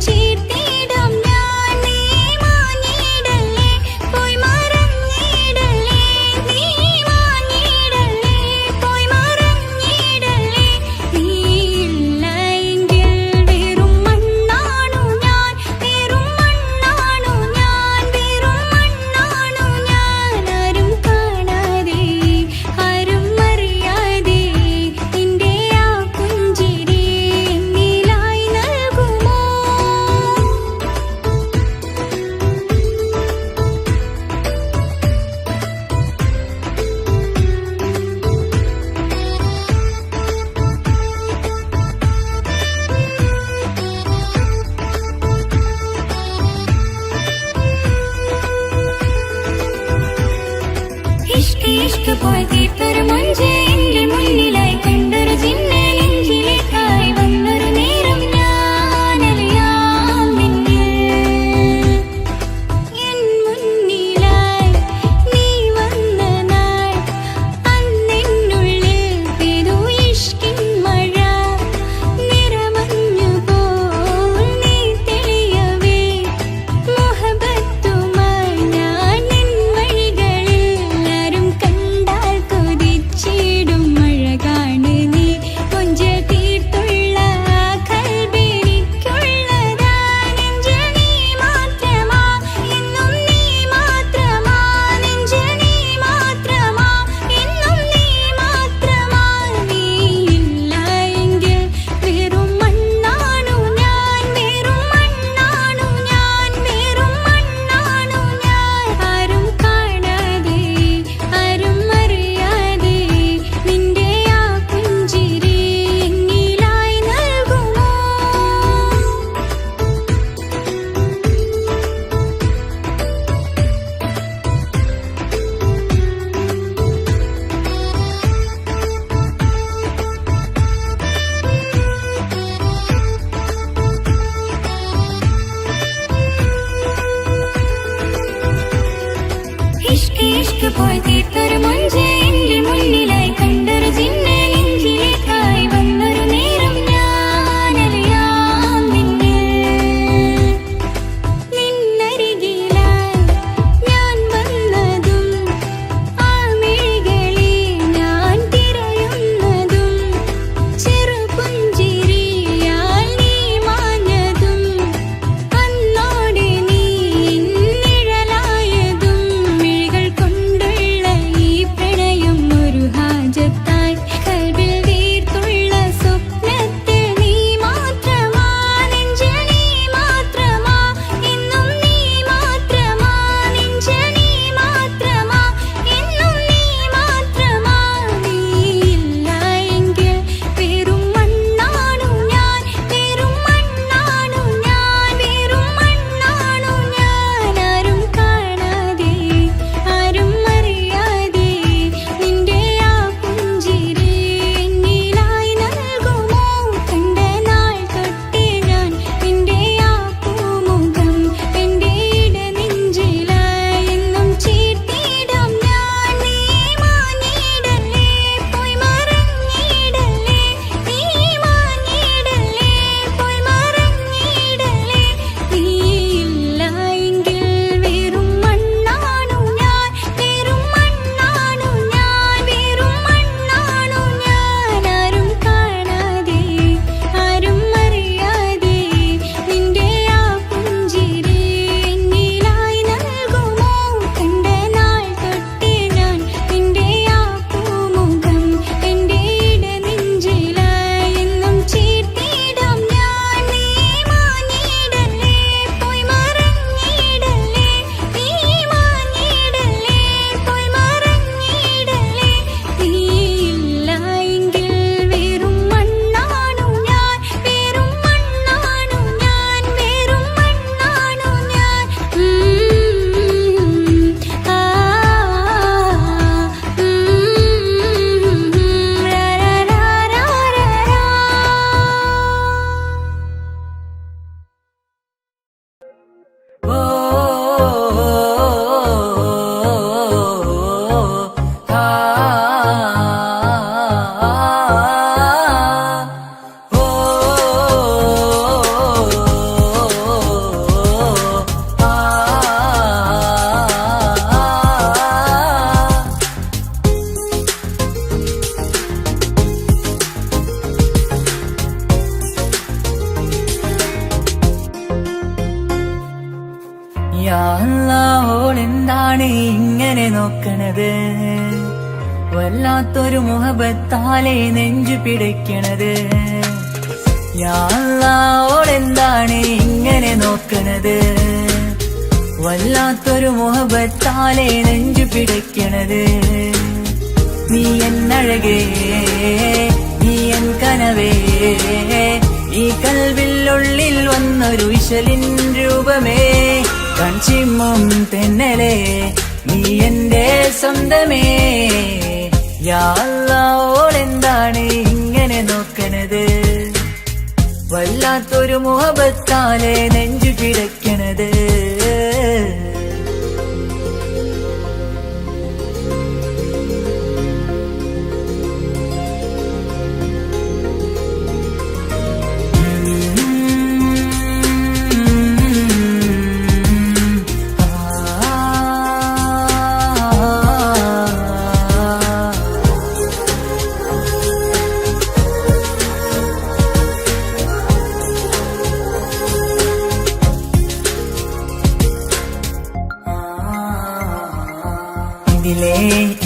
ചീർത്തിടാം ഞാൻ നീ മാഞ്ഞിടല്ലേ പോയി മറഞ്ഞിട ഓളെന്താണ് ഇങ്ങനെ നോക്കണത്? വല്ലാത്തൊരു മുഹബത്താലെ നെഞ്ചു പിടിക്കണത്. ഓളെന്താണ് ഇങ്ങനെ നോക്കണത്? വല്ലാത്തൊരു മുഹബത്താലെ നെഞ്ചു പിടിക്കണത്. നീ എന്നഴകേ, നീ എൻ കനവേ, ഈ കൽവിനുള്ളിൽ വന്നൊരു വിശലിൻ രൂപമേ, കൺചിമ്മും തെന്നലേ, നീ എന്റെ സ്വന്തമേ. യാ അല്ലാഹ് ഓളെന്താണ് ഇങ്ങനെ നോക്കണത്, വല്ലാത്തൊരു മുഹബത്താലെ നെഞ്ചു പിടയ്ക്കണത്. ഇതിലെ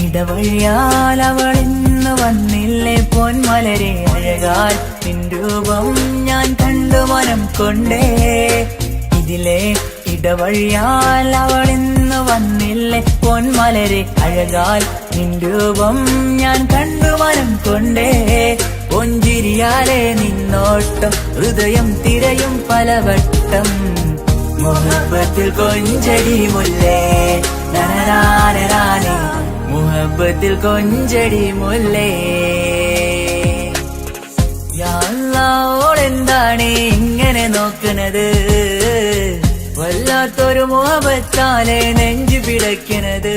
ഇടവഴിയാൽ അവളിന്ന് വന്നില്ലേ പൊന്മലരെ, അഴകാൽ നിൻ രൂപം ഞാൻ കണ്ടു മനം കൊണ്ടേ. ഇതിലെ ഇടവഴിയാൽ അവളിന്ന് വന്നില്ലേ പൊന്മലരെ, അഴകാൽ നിൻ രൂപം ഞാൻ കണ്ടു മനം കൊണ്ടേ. പൊഞ്ചിരിയാലെ നിന്നോട്ടം ഹൃദയം തിരയും പലവട്ടം, മുഹബത്തിൽ കൊഞ്ചടി മുല്ലേ നനരാനരാനെ, മുഹബത്തിൽ കൊഞ്ചടി മുല്ലേ. യാ അല്ലാഹ് ഓളെന്താണ് ഇങ്ങനെ നോക്കണത്, വല്ലാത്തൊരു മുഹബത്താലെ നെഞ്ചു പിടയ്ക്കണത്.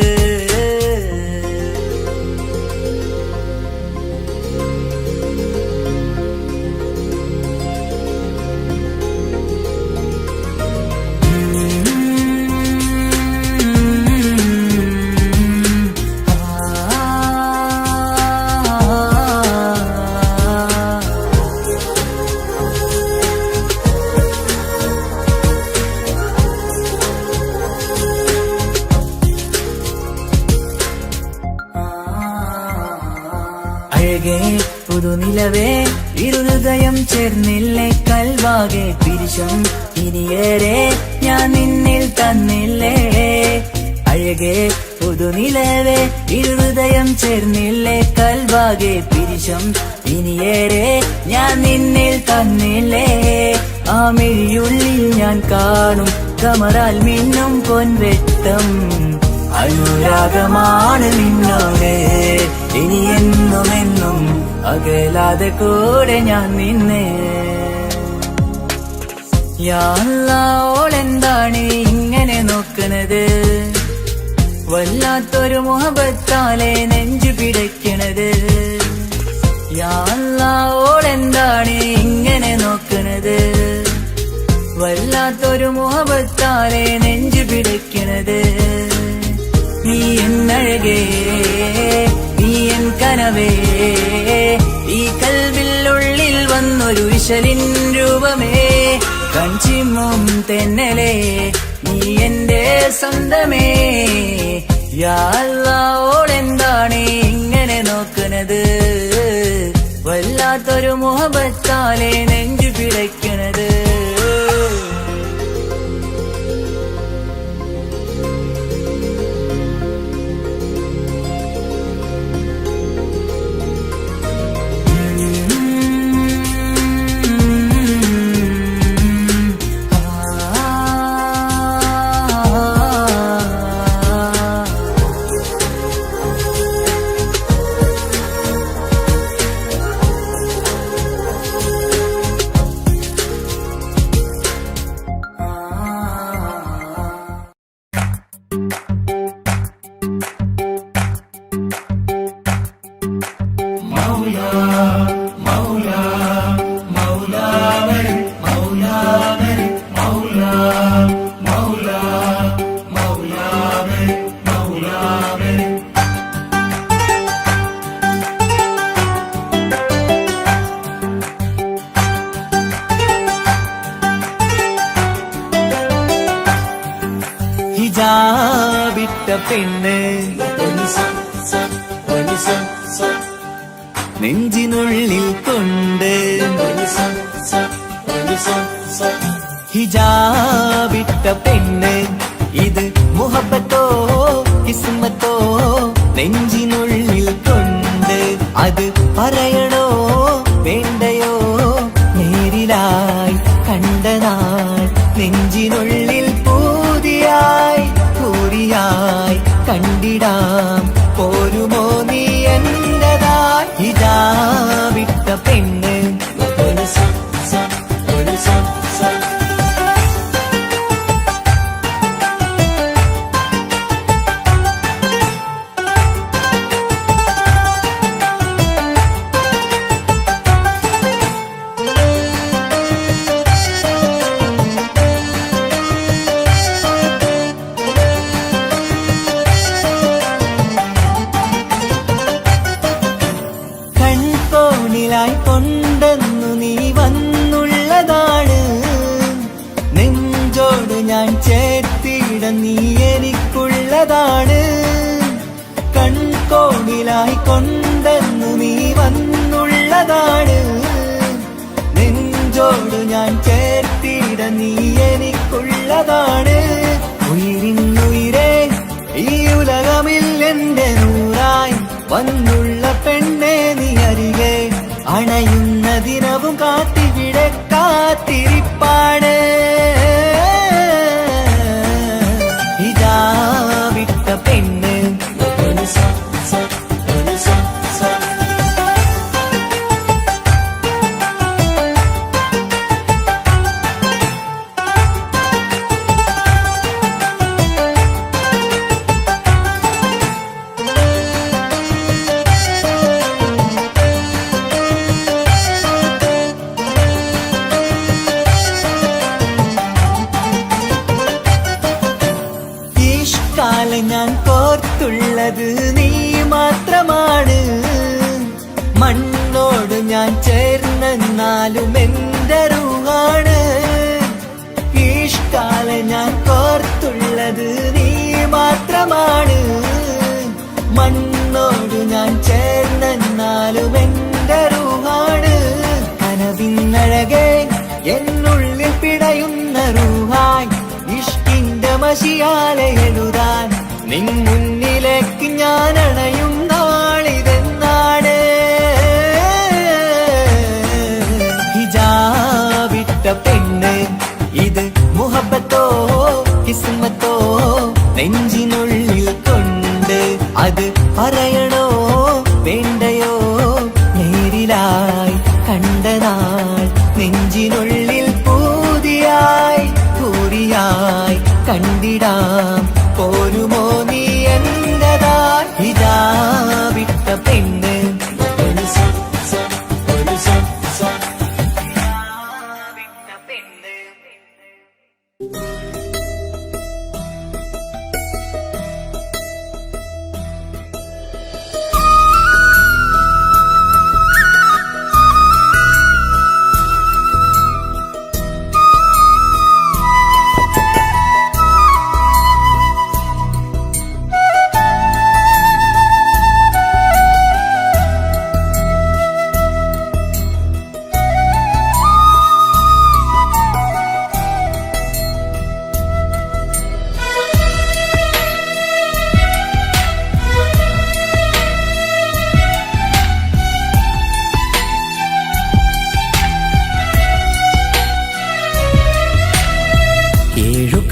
അഴകേ പുതുനിലവേ ഇരുഹൃദയം ചേർന്നില്ലേ കൽവാകെ പിരിശം ഇനിയേറെ ഞാൻ നിന്നിൽ തന്നില്ലേ. അഴകേ പുതുനിലവേ ഇരുഹൃദയം ചേർന്നില്ലേ കൽവാകെ പിരിശം ഇനിയേറെ ഞാൻ നിന്നിൽ തന്നില്ലേ. ആ മിഴിയുള്ളിൽ ഞാൻ കാണും കമറാൽ മിന്നും പൊൻവെട്ടം, അനുരാഗമാണ് നിന്നോട് ഇനി എന്നും എന്നും അകലാതെ കൂടെ ഞാൻ നിന്നെ. യാ അല്ലാഹ് ഓളെന്താണ് ഇങ്ങനെ നോക്കണത്, വല്ലാത്തൊരു മുഹബത്താലെ നെഞ്ചു പിടയ്ക്കണത്. യാ അല്ലാഹ് ഓളെന്താണ് ഇങ്ങനെ നോക്കണത്, വല്ലാത്തൊരു മുഹബത്താലെ നെഞ്ചു പിടയ്ക്കണത്. നീ എന്നഴകേ നീ എൻ കനവേ, ഈ കൽവിലുള്ളിൽ വന്നൊരു വിശലിൻ രൂപമേ. കഞ്ചിമ്മും തെന്നലേ നീ എന്റെ സ്വന്തമേ. യാ അല്ലാഹ് ഓളെന്താണ് ഇങ്ങനെ നോക്കണത്, വല്ലാത്തൊരു മുഹബത്താലെ നെഞ്ചു പിടയ്ക്കണത്. ഹിജാബിട്ട പെണ്ണ് നെഞ്ചിനുള്ളിൽ കൊണ്ട്, ഹിജാബിട്ട പെണ്ണ് ഇത് മുഹബത്തോ കിസ്മത്തോ നെഞ്ചിനുള്ളിൽ കൊണ്ട്. അത് പറയണോ വേണ്ടയോ, നേരിലായി കണ്ട നാൾ നെഞ്ചിനുള്ളിൽ പൂതിയായി പൂരിയായി കൊണ്ടെന്നു നീ വന്നുള്ളതാണ്. നെഞ്ചോട് ഞാൻ ചേർത്തിട നീ എനിക്കുള്ളതാണ്. ഉയിരിന്നുയിരേ ഈ ഉലകമിൽ എന്റെ നൂറായി വന്നുള്ള പെണ്ണെ നീ അരികെ അണയുന്ന ദിനവും കാത്തിവിടെ കാത്തിരിപ്പാണ്. ഇതാ വിട്ട പെണ്ണ് ഞാൻ കോർത്തുള്ളത് നീ മാത്രമാണ്. മണ്ണോട് ഞാൻ ചേർന്നെന്നാലും എന്റെ റൂഹാണ്. ഈഷ്കാലെ ഞാൻ കോർത്തുള്ളത് നീ മാത്രമാണ്. മണ്ണോട് ഞാൻ ചേർന്നെന്നാലും എന്റെ റൂഹാണ്. കനവിന്നഴകെ എന്നുള്ളിൽ പിടയുന്ന റൂഹായി ഇഷ്കിന്റെ മഷിയാലെ എഴുതാൻ നിൻ മുന്നിലേക്ക് ഞാൻ അണയും നാളിതെന്നാണ്. ഹിജാബിട്ട പെണ്ണ് ഇത് മുഹബത്തോ കിസ്മത്തോ നെഞ്ചിനുള്ളിൽ കൊണ്ട് അത് പറയണോ വേണ്ടയോ നേരിലായി കണ്ട നാൾ നെഞ്ചിനുള്ളിൽ പൂതിയായി പൂരിയായി കണ്ടിടാം പോരുമോ നീ എന്റതാ. ഇതാ വിട്ട പെണ്ണ്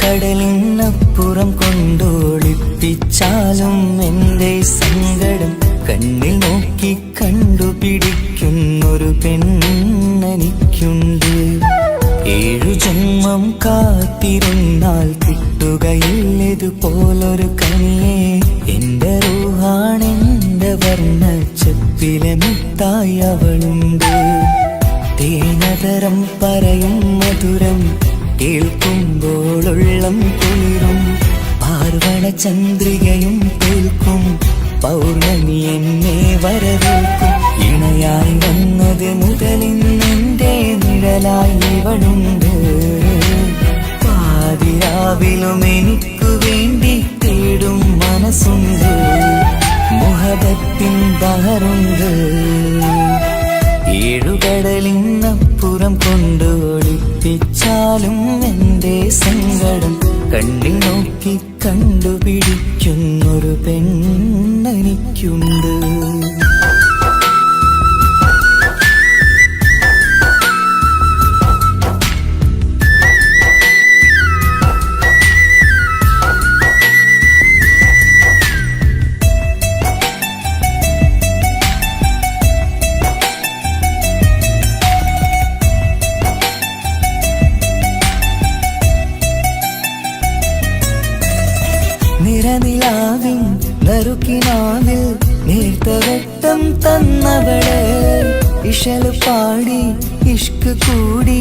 കടലിനപ്പുറം കൊണ്ടോളിപ്പിച്ചാലും എന്റെ സങ്കടം കണ്ണിൽ നോക്കി കണ്ടുപിടിക്കുന്നൊരു പെണ്ണെനിക്കുണ്ട്. 7 ജന്മം കാത്തിരുന്നാൽ കിട്ടുകയില്ലതുപോലൊരു കനിയെ. എന്റെ റൂഹാണെന്റെ വർണ്ണച്ചപ്പിലെ മുത്തായി അവളുണ്ട്. തേനതരം പറയും മധുരം കേൾക്കുമ്പോളുള്ളം കുളിരും. പാർവണ ചന്ദ്രികയും കേൾക്കും പൗർണമി എന്നെ വരവേൽക്കും. ഇണയായി വന്നത് മുതലിന്നെന്റെ നിഴലായി ഇവളുണ്ട്. പാതിരാവിലും എനിക്കു വേണ്ടി തേടും മനസ്സുണ്ട്. മുഹബത്തിൻ ബഹറുണ്ട്. 7 കടലിനപ്പുറം കൊണ്ട് ഒളിപ്പിച്ചാലും എന്റെ സങ്കടം കണ്ണിൽ നോക്കി കണ്ടുപിടിക്കുന്നൊരു പെണ്ണെനിക്കുണ്ട്. നിറനിലാവിൻ നറുക്കിനാവിൽ നേർത്തവട്ടം തന്നവള്. ഇശല് പാടി ഇഷ്ക് കൂടി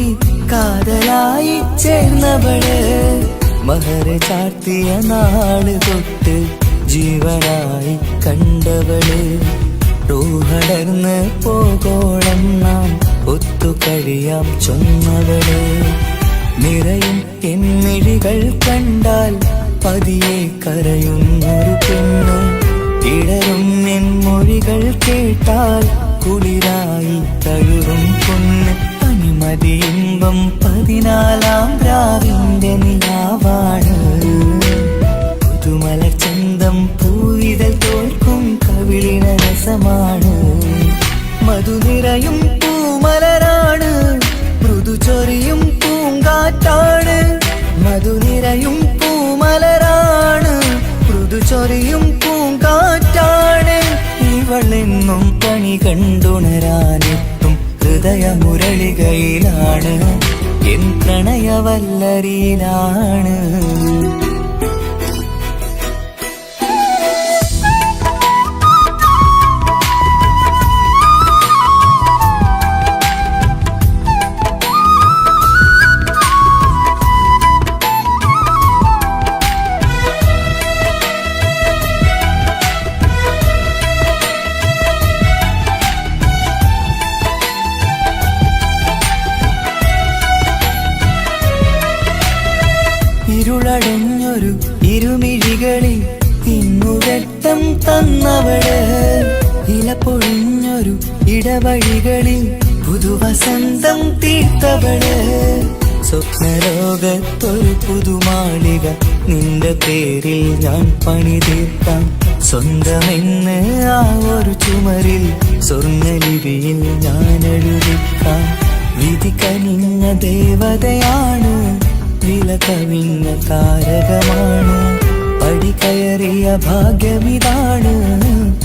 കാതലായി ചേർന്നവള്. മഹർ ചാർത്തിയ നാള് തൊട്ട് ജീവനായി കണ്ടവള്. റൂഹടർന്ന് പോകോളം നാം ഒത്തു കഴിയാം ചൊന്നവള്. നിറയും എന്നിഴികൾ കണ്ടാൽ പതിയെ കരയുന്നൊരു പെണ്ണ്. ഇടരും എൻ മൊഴി മൊഴികൾ കേട്ടാൽ കുളിരായി തഴുകും പൊന്ന് പനിമതി ഇമ്പം 14-ാം രാവിന്റെ നിലാവാണ് പുതുമലർ ചന്തം പൂവിതൽ തോൽക്കും കവിളിന രസമാണ് മധുനിറയും പൂമലരാണ് മൃദു ചൊരിയും പൂങ്കാറ്റാണ് മധുനിറയും പൂമലരാണ് മൃദു ചൊരിയും പൂങ്കാറ്റാണ് ഇവളെന്നും പണി കണ്ടുണരാനെത്തും ഹൃദയമുരളികയിലാണ് എൻ പ്രണയവല്ലരിയിലാണ് ഇരുളടഞ്ഞൊരു ഇരുമിഴികളിൽ ഇന്നുവെട്ടം തന്നവള് ഇലപ്പൊഴിഞ്ഞൊരു ഇടവഴികളിൽ പുതുവസന്തം തീർത്തവള് സ്വപ്നലോകത്തൊരു പുതുമാളിക നിന്റെ പേരിൽ ഞാൻ പണി തീർക്കാം സ്വന്തമെന്ന് ആ ഒരു ചുമരിൽ സ്വർണ്ണലിപിയിൽ ഞാൻ എഴുതിക്കാം വിധി കനിഞ്ഞ ദേവതയാണ് വില കവിഞ്ഞ താരകമാണ് പടി കയറിയ ഭാഗ്യമിതാണ്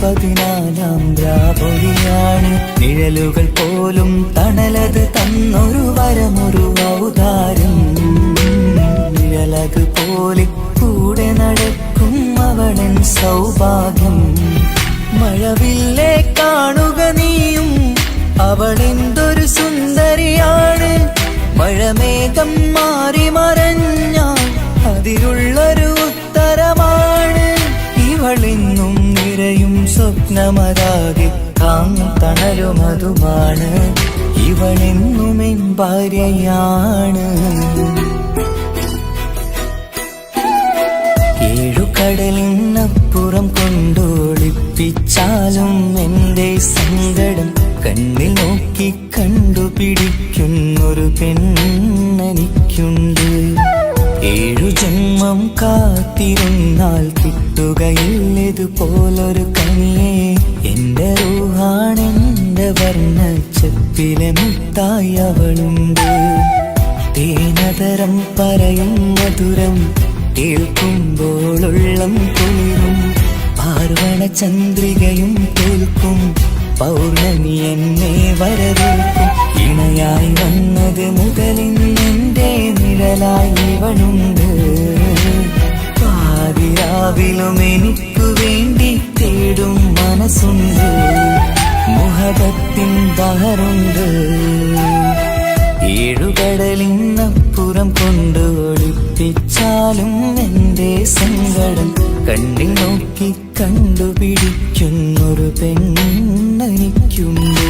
14-ാം രാപൊഴിയാണ് നിഴലുകൾ പോലും തണലത് തന്നൊരു വരമൊരു ഔദാര്യം നിഴലത് പോലെ കൂടെ നടക്കും അവളൻ സൗഭാഗ്യം മഴവില്ലേ കാണുക നീയും അവളെന്തൊരു സുന്ദരിയാണ് മഴമേഘം മാറി മറഞ്ഞാൽ അതിലുള്ളൊരു ഉത്തരമാണ് ഇവളെന്നും നിറയും സ്വപ്നമതാകെ തണലുമതുമാണ് ഇവളെന്നും എൻ ഭാര്യയാണ് ഏഴുകടലിനപ്പുറം കൊണ്ടോളിപ്പിച്ചാലും എന്റെ സങ്കടം കണ്ണിൽ നോക്കി കണ്ടുപിടിക്കുന്നൊരു പെണ്ണെനിക്കുണ്ട് 7 ജന്മം കാത്തിരുന്നാൽ കിട്ടുകയില്ലതുപോലൊരു കനിയെ എന്റെ റൂഹാണെന്റെ വർണ്ണച്ചപ്പിലെ മുത്തായി അവളുണ്ട് തേനതരം പറയും മധുരം കേൾക്കുമ്പോളുള്ളം കുളിരും പാർവണ ചന്ദ്രികയും തോൽക്കും പൗർണമി എന്നെ വരവേൽക്കും ഇണയായി വന്നത് മുതലിന്നെന്റെ നിഴലായി ഇവളുണ്ട് പാതിരാവിലും എനിക്കു വേണ്ടി തേടും മനസ്സുണ്ട് മുഹബത്തിൻ ബഹറുണ്ട് ഏഴുകടലിനപ്പുറം കൊണ്ട് ഒളിപ്പിച്ചാലും എന്റെ സങ്കടം കണ്ണിൽ നോക്കി കണ്ടുപിടിക്കുന്നൊരു പെണ്ണെനിക്കുണ്ട്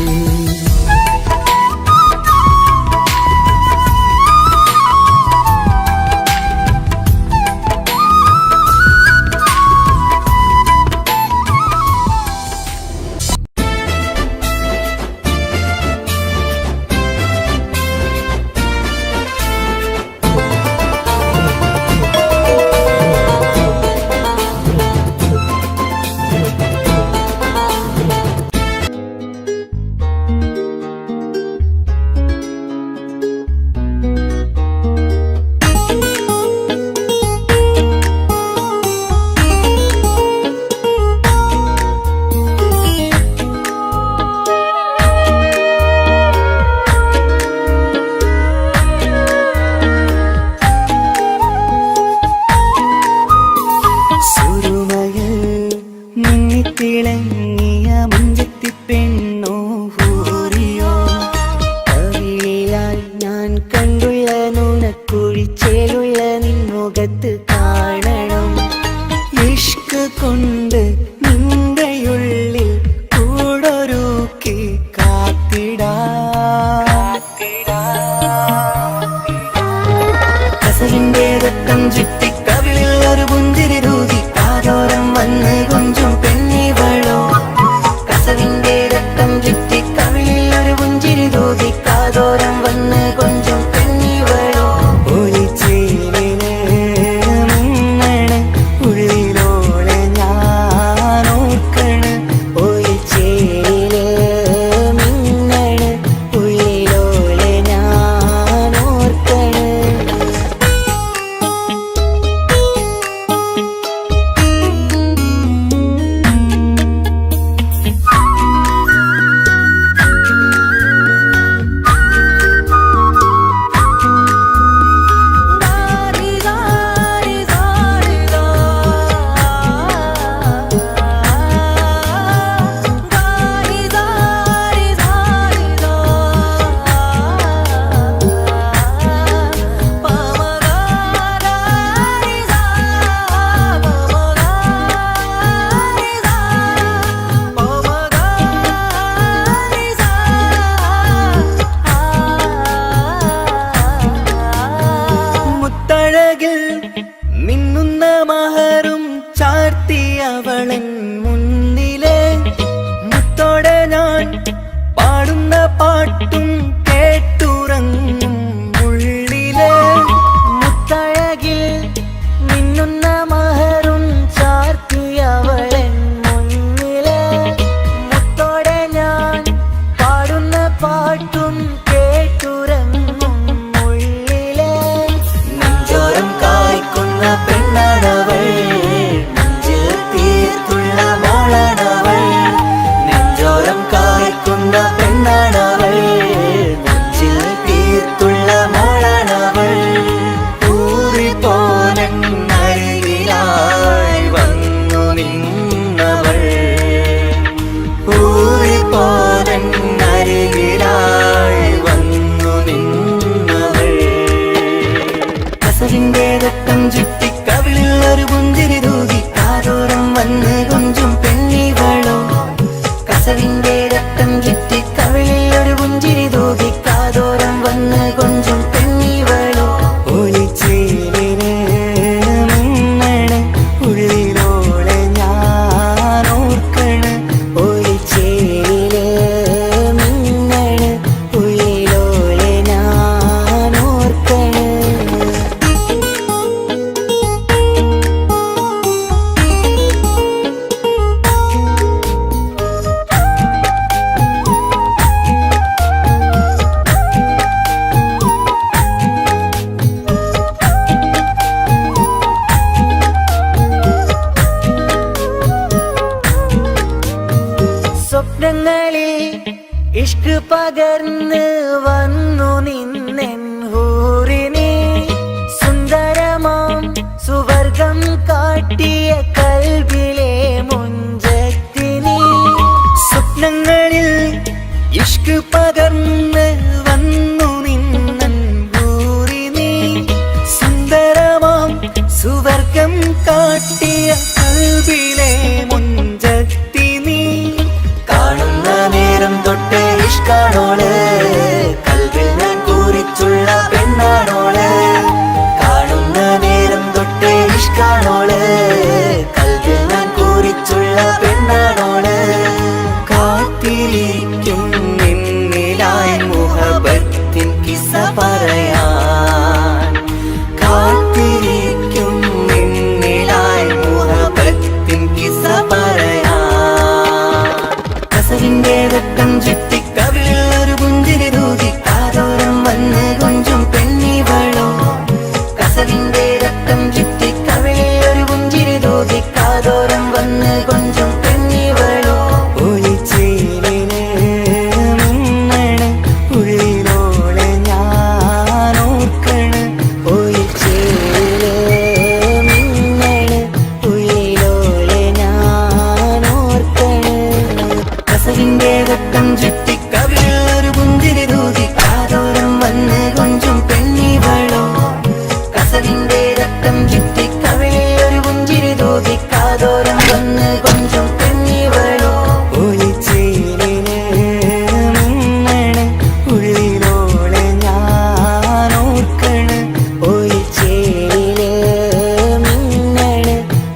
അവളൻ മുന്നിലെ മുത്തോടെ ഞാൻ പാടുന്ന പാട്ടും കേട്ടുറങ്ങും ഉള്ളിലെ മുത്തഴകിൽ മിന്നുന്ന മഹറും ചാർത്തിയവളൻ മുന്നിലെ മുത്തോടെ ഞാൻ പാടുന്ന പാട്ടും കേട്ടുറങ്ങും ഉള്ളിലെ നെഞ്ചോരം കായ്ക്കുന്ന പെണ്ണാണവൾ നെഞ്ചിൽ തീർത്തുള്ള മോളാണവൾ നെഞ്ചോരം കായ്ക്കുന്ന പെണ്ണാണവൾ നെഞ്ചിൽ തീർത്തുള്ള മോളാണവൾ ഊറിപ്പോലരികിലായി വന്നു നിന്നവൾ ഊറിപ്പോലരികിലായി വന്നു നിന്നവൾ കസവിന്റെ രക്തം ചുറ്റി കവിളിൽ ഒരു പുഞ്ചിരി തൂകി കാതോരം വന്ന് കൊഞ്ചും പെണ്ണിവളോ കസവിന്റെ രക്തം ചുറ്റി കവിളിൽ ഒരു പുഞ്ചിരി തൂകി കാതോരം വന്ന് കൊഞ്ചും പെണ്ണിവളോ ഒളിച്ചേലിന് മിന്നണ് ഉള്ളിലോളെ ഞാൻ ഓർക്കണ് ഒളിച്ചേലില് മിന്നണ് ഉള്ളിലോളെ ഞാൻ ഓർക്കണ് സ്വപ്നങ്ങളിൽ ഇഷ്ക് പകർന്ന് വന്നു നിന്നെൻ ഹൂറിനെ സുന്ദരമാം സുവർഗം കാട്ടിയ കൽബിലെ മുഞ്ചത്തിനെ സ്വപ്നങ്ങളിൽ ഇഷ്ക് പകർന്ന് വന്നു നിന്നെൻ ഹൂറിനെ സുന്ദരമാം സുവർഗം കാട്ടിയ കൽബിലെ മുഞ്ചത്തിനെ കാണുന്ന നേരം തൊട്ട് ഇഷ്കാണോള് കൽവിൽ ഞാൻ കൂറിച്ചുള്ള പെണ്ണാണോള് കാണുന്ന നേരം തൊട്ട് ഇഷ്കാണോള് കൽവിൽ ഞാൻ കൂറിച്ചുള്ള പെണ്ണാണോള് കാത്തിരിക്കും നിന്നിലായി മുഹബത്തിൻ കിസ്സ പറയാൻ കാത്തിരിക്കും നിന്നിലായി മുഹബത്തിൻ കിസ്സ പറയാൻ കസവിന്റെ രക്തം ചുറ്റി കവിളിൽ ഒരു പുഞ്ചിരി തൂകി കാതോരം വന്ന് കൊഞ്ചും പെണ്ണിവളോ കസവിന്റെ രക്തം ചുറ്റി കവിളിൽ ഒരു പുഞ്ചിരി തൂകി കാതോരം വന്ന് കൊഞ്ചും പെണ്ണിവളോ ഒളിച്ചേലിന് മിന്നണ് ഉള്ളിലോളെ ഞാൻ ഓർക്കണ് ഒളിച്ചേലില് മിന്നണ് ഉള്ളിലോളെ ഞാൻ ഓർക്കണ് കസവിന്റെ രക്തം ചുറ്റി കവിളിൽ ഒരു പുഞ്ചിരി തൂകി കാതോരം വന്ന് കൊഞ്ചും പെണ്ണിവളോ കസവിന്റെ രക്തം ചുറ്റി കവിളിൽ ഒരു പുഞ്ചിരി തൂകി കാതോരം വന്ന് കൊഞ്ചും പെണ്ണിവളോ ഒളിച്ചേലിന് മിന്നണ് ഉള്ളിലോളെ ഞാൻ ഓർക്കണ് ഒളിച്ചേലില് മിന്നണ്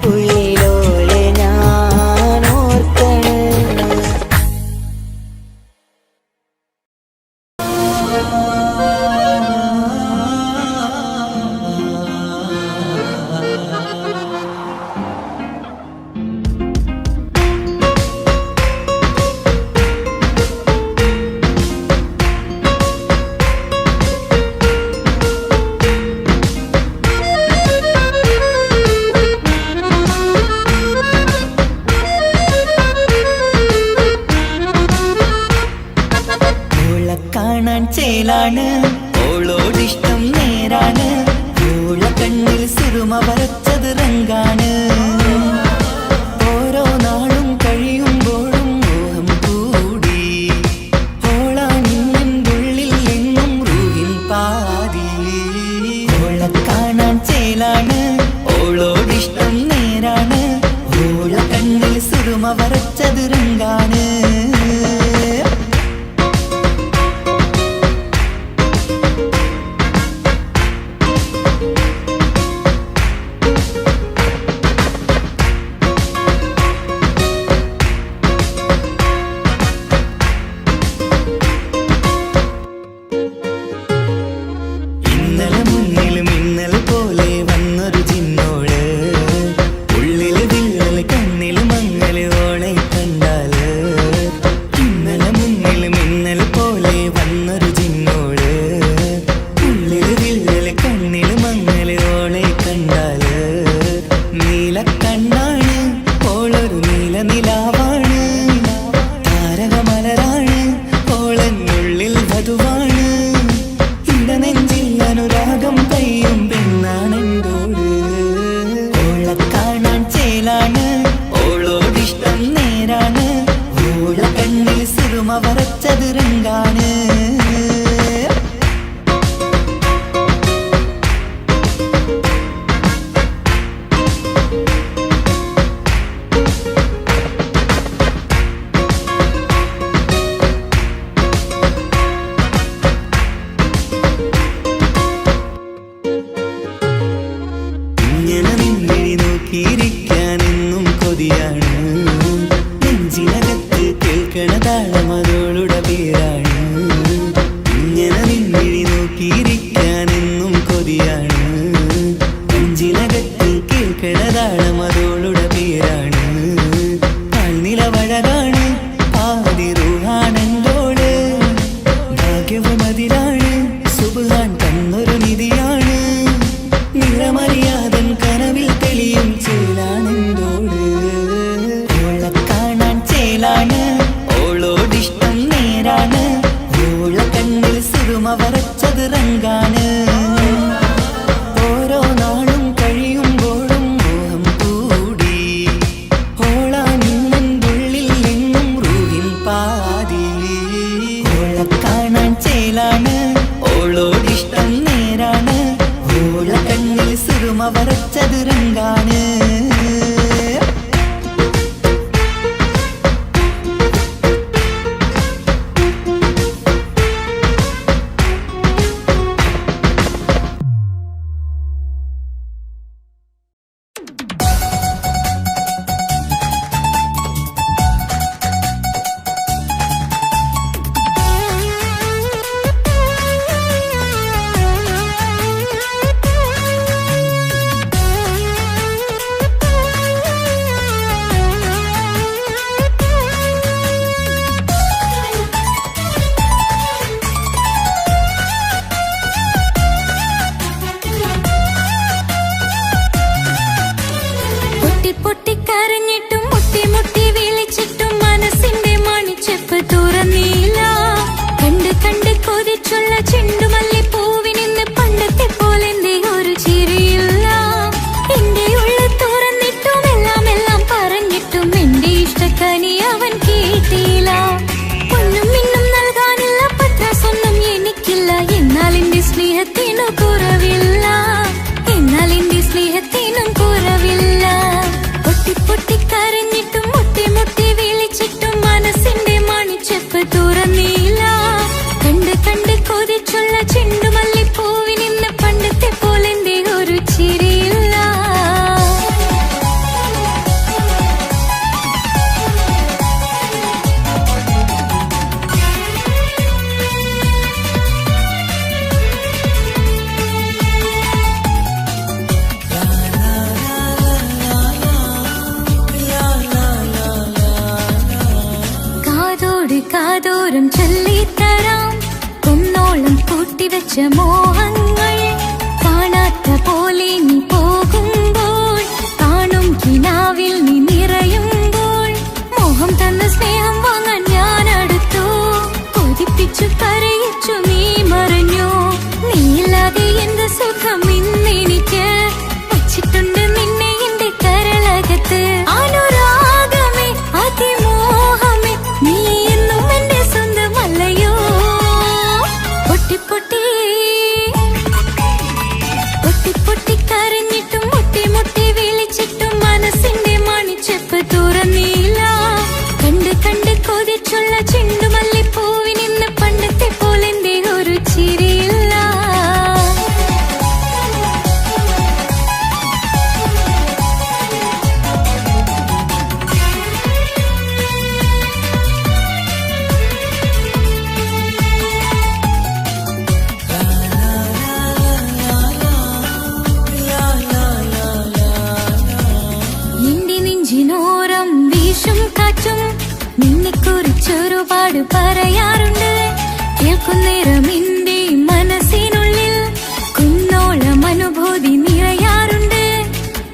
ഉള്ളിലോളെ ഞാൻ ഓർക്കണ് ഓളെ കാണാൻ ചേലാണ് ഓളോടിഷ്ടം നേരാണ് ഓളെ കണ്ണിൽ സുറുമ വരച്ചത് റങ്കാണ് ഓരോ നാളും കഴിയുമ്പോഴും മോഹം കൂടി ഓളാണിന്നുള്ളിൽ എന്നും റൂഹിൻ പാതി ഓളെ കാണാൻ ചേലാണ് ഓളോടിഷ്ടം നേരാണ് ഓളെ കണ്ണിൽ സുറുമ വരച്ചത് റങ്കാണ് ഉമ്മ വരച്ചത് രംഗാണ്. കാതോരം ചൊല്ലിത്തരാം കുന്നോളം കൂട്ടിവെച്ച മോഹങ്ങൾ കാണാത്ത പോലെ നീ പോകുമ്പോൾ കാണും കിനാവിൽ നീ നിറയുമ്പോൾ മോഹം തന്ന സ്നേഹം വാങ്ങാൻ ഞാൻ അടുത്തു കൊതിപ്പിച്ചു കരയിച്ചു നീ മറഞ്ഞു നീയില്ലാതെ എന്ത് സുഖം ഇന്നെനിക്ക് വച്ചിട്ടുണ്ട് നിന്നെ എന്റെ കരളകത്ത് അനുരാഗമേ അതിമോഹമേ നീ എന്നും എന്റെ സ്വന്തമല്ലയോ പൊട്ടി പൊട്ടി പൊട്ടി പൊട്ടി കരഞ്ഞിട്ടും മുട്ടി മുട്ടി വിളിച്ചിട്ടും മനസ്സിന്റെ മണിച്ചെപ്പ് തുറന്നില്ല കണ്ട് കണ്ട് കൊതിച്ചുള്ള ചെണ്ടുമല്ലിപ്പൂവിനിന്ന് പണ്ടത്തെ പോലെന്റെ ഒരു ചിരിയില്ല എന്റെ നെഞ്ചിനോരം വീശും കാറ്റും നിന്നെക്കുറിച്ചൊരുപാട് പറയാറുണ്ട് കേൾക്കുന്നേരം എന്റെ മനസ്സിനുള്ളിൽ കുന്നോളം അനുഭൂതി നിറയാറുണ്ട്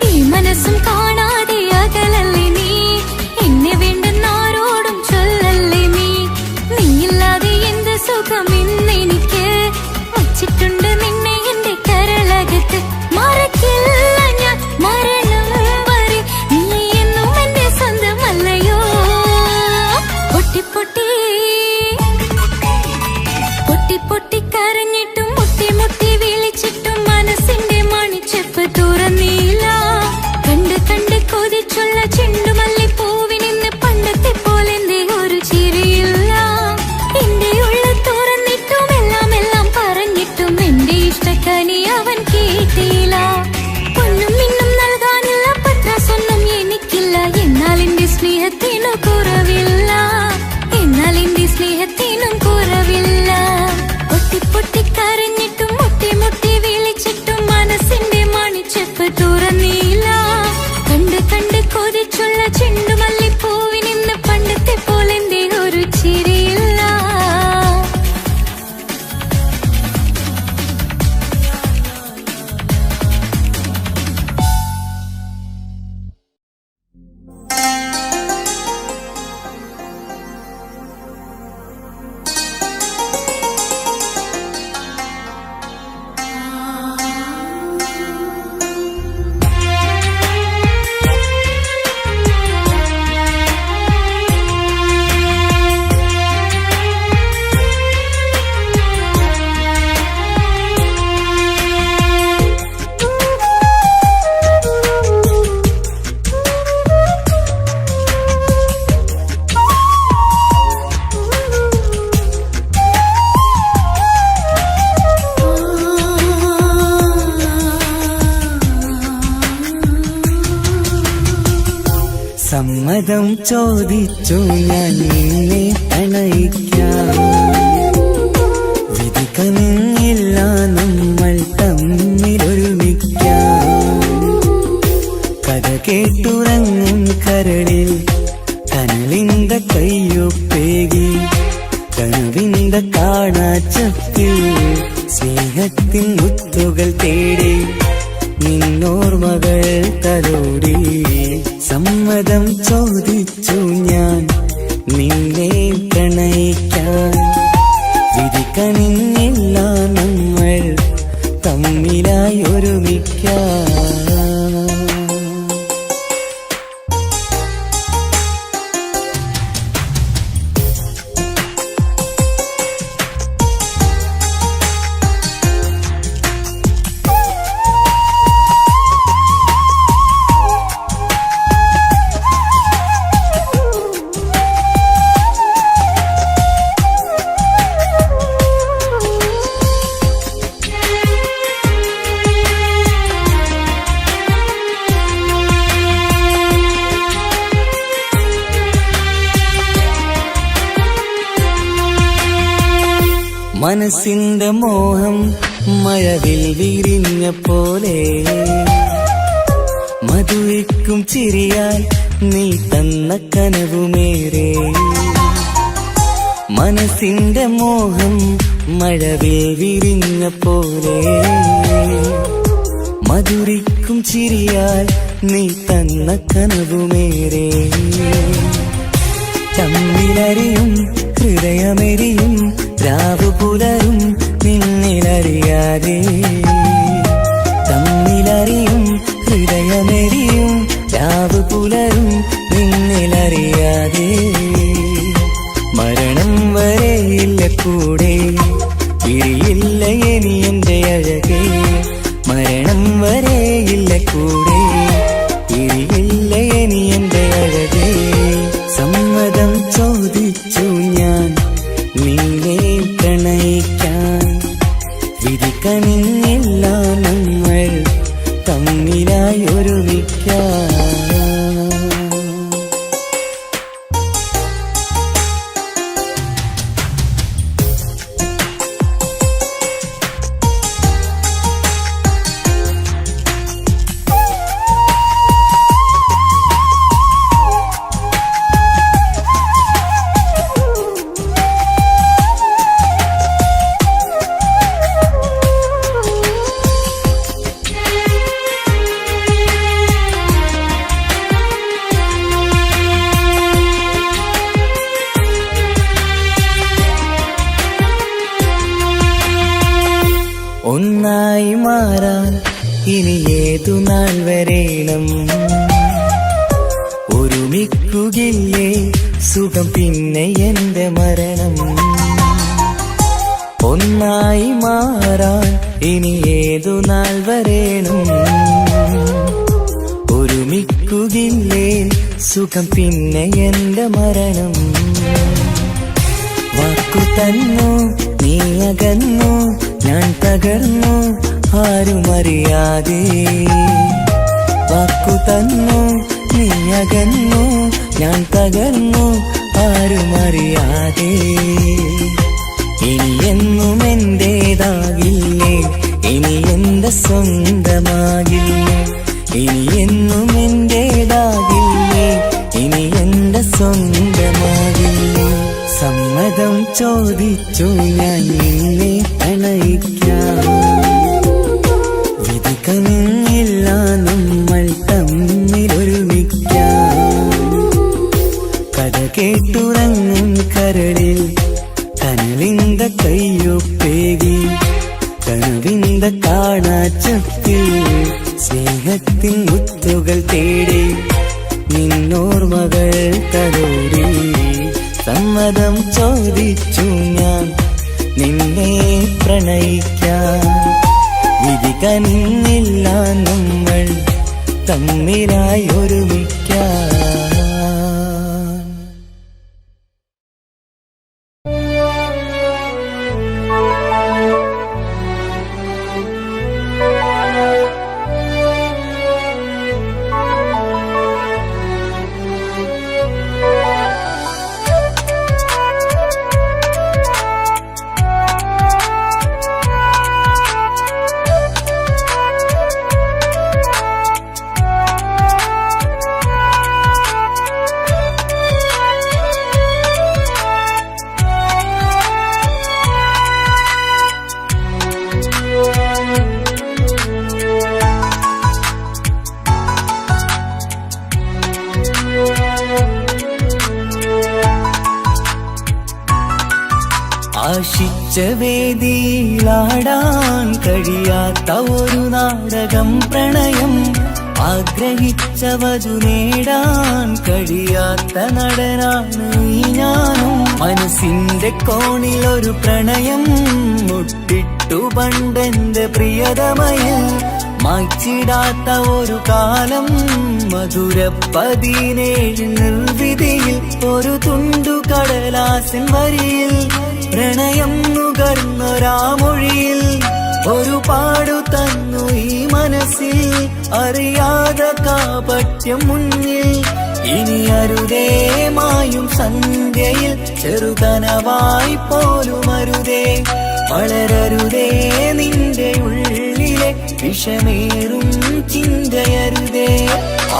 ഈ മനസ്സും കാണാതെ അകലല്ലേ നീ എന്നെ വേണ്ടെന്നാരോടും ചൊല്ലല്ലേ നീ നീയില്ലാതെ എന്ത് സുഖം ഇന്നെനിക്ക് വച്ചിട്ടുണ്ട് നിന്നെ എന്റെ കരളകത്ത് മറക്കില്ല ഞാൻ മരണം വരെ നീ എന്നും എന്റെ സ്വന്തമല്ലയോ പൊട്ടി പൊട്ടി പൊട്ടി പൊട്ടി കരഞ്ഞിട്ടും മുട്ടി മുട്ടി വിളിച്ചിട്ടും മനസ്സിന്റെ മണിച്ചെപ്പ് തുറന്നില്ല കണ്ട് കണ്ട് കൊതിച്ചുള്ള ചെണ്ടുമല്ലിപ്പൂവിനിന്ന് പണ്ടത്തെ പോലെന്റെ ഒരു ചിരിയില്ല എന്റെ ഉള്ളിൽ തുറന്നിട്ടും എല്ലാം എല്ലാം പറഞ്ഞിട്ടും എന്റെ ഇഷ്ടക്കനി അവൻ കേട്ടില്ല പൊന്നും മിന്നും നൽകാനില്ല പത്രാസൊന്നും എനിക്കില്ല എന്നാൽ എന്റെ സ്നേഹത്തിനു കുറവില്ല എന്നാൽ എന്റെ സ്നേഹത്തിനും കുറവില്ല പൊട്ടി പൊട്ടി കരഞ്ഞിട്ടും മുട്ടി മുട്ടി വിളിച്ചിട്ടും മനസ്സിന്റെ മണിച്ചെപ്പ് തുറന്നില്ല കണ്ട് കണ്ട് കൊതിച്ചുള്ള ചെണ്ടുമല്ലിപ്പൂവിനിന്ന് പണ്ടത്തെ പോലെന്റെ ഒരു ചിരിയില്ല സമ്മതം ചോദിച്ചു ഞാൻ നിന്നെ പ്രണയിക്കാം. വിധി കനിഞ്ഞില്ല നമ്മൾ തമ്മിലൊരുമിക്കാം. കഥ കേട്ടുറങ്ങും കരളിൽ കനലിന്ത കയ്യൊപ്പേകി കനവിന്ത കാണാച്ചപ്പിൽ സ്നേഹത്തിൻ മുത്തുകൾ തേടി നിന്നോർമകൾ തലോടി. സമ്മതം ചോദിച്ചു ഞാൻ നിന്നെ പ്രണയിക്കാൻ. വിധി കനിഞ്ഞില്ല നമ്മൾ തമ്മിലായി ഒരുമിക്കാം. മനസ്സിന്റെ മോഹം മഴവിൽ വിരിഞ്ഞ പോലെ മധുവിക്കും ചിരിയാൽ നീ തന്ന കനവുമേറെ. മനസ്സിന്റെ മോഹം മഴവിൽ വിരിഞ്ഞ പോലെ മധുരിക്കും ചിരിയാൽ നീ തന്ന കനവുമേറെ. തമ്മിലറിയും ഹൃദയമെരിയും രാവു പുലരും നിന്നിലറിയാതെ. തമ്മിലറിയും ഹൃദയമെരിയും രാവു പുലരും നിന്നിലറിയാതെ. മരണം വരെയില്ല കൂടെ പിരിയില്ല ഇനി എന്റെ അഴകേ. മരണം വരെയില്ല കൂടെ പിരിയില്ല ഇനി എന്റെ അഴകേ. സമ്മതം ചോദിച്ചു ഞാൻ നിന്നെ പ്രണയിക്കാൻ. വിധി കനിഞ്ഞില്ല നമ്മൾ തമ്മിലായി ഒരുമിക്കാം. ഒന്നായി മാറാൻ ഇനി ഏതു നാൾ വരേണം. ഒരുമിക്കുകയില്ലേ സുഖം പിന്നെ എന്റെ മരണം. ഒന്നായി മാറാൻ ഇനി ഏതു നാൾ വരേണം. ഒരുമിക്കുകയില്ലേ സുഖം പിന്നെ എന്റെ മരണം. വാക്കു തന്നു നീ അകന്നു ഞാൻ തകർന്നു ആരുമറിയാതെ. വാക്കു തന്നു നീ അകന്നു ഞാൻ തകർന്നു ആരുമറിയാതെ. ഇനി എന്നും എന്റേതാകില്ലേ ഇനി എന്റെ സ്വന്തമാകില്ലേ. ഇനി എന്നും എന്റേതാകില്ലേ ഇനി എന്റെ സ്വന്തമാകില്ലേ. സമ്മതം ചോദിച്ചു ഞാൻ നിന്നെ പ്രണയിക്കാം. വിധി കനിഞ്ഞില്ല നമ്മൾ തമ്മിലൊരുമിക്കാം. കഥ കേട്ടുറങ്ങും കരളിൽ കനവിന്ത കയ്യൊപ്പേകി കനവിന്ത കാണാച്ചപ്പിൽ സ്നേഹത്തിൻ മുത്തുകൾ തേടി നിന്നോർമകൾ തലോടി. സമ്മതം ചോദിച്ചു ഞാൻ നിന്നെ പ്രണയിക്കാൻ. വിധി കനിഞ്ഞില്ല നമ്മൾ തമ്മിലായി ഒരുമിക്കാം. ആശിച്ച വേദിയിലാടാൻ കഴിയാത്ത ഒരു നാടകം പ്രണയം, ആഗ്രഹിച്ച വധു നേടാൻ കഴിയാത്ത നടനാണ് ഈ ഞാനും. മനസ്സിന്റെ കോണിൽ ഒരു പ്രണയം മുട്ടിട്ടു പണ്ടെന്റെ പ്രിയതമയിൽ, മായ്ച്ചിടാത്ത ഒരു കാലം മധുര 17 നിർവിധിയിൽ, ഒരു തുണ്ടു കടലാസിൻ വരിയിൽ പ്രണയം നുകർന്നൊരാമൊഴിയിൽ ഒരു പാടു തന്നു ഈ മനസ്സിൽ, അറിയാതെ കാപട്യം മുന്നിൽ. ഇനി അരുതേ മായും സന്ധ്യയിൽ ചെറുകനവായി പോലും അരുതേ, വളരരുതേ നിന്റെ ഉള്ളിലെ വിഷമേറും ചിന്തയരുതേ.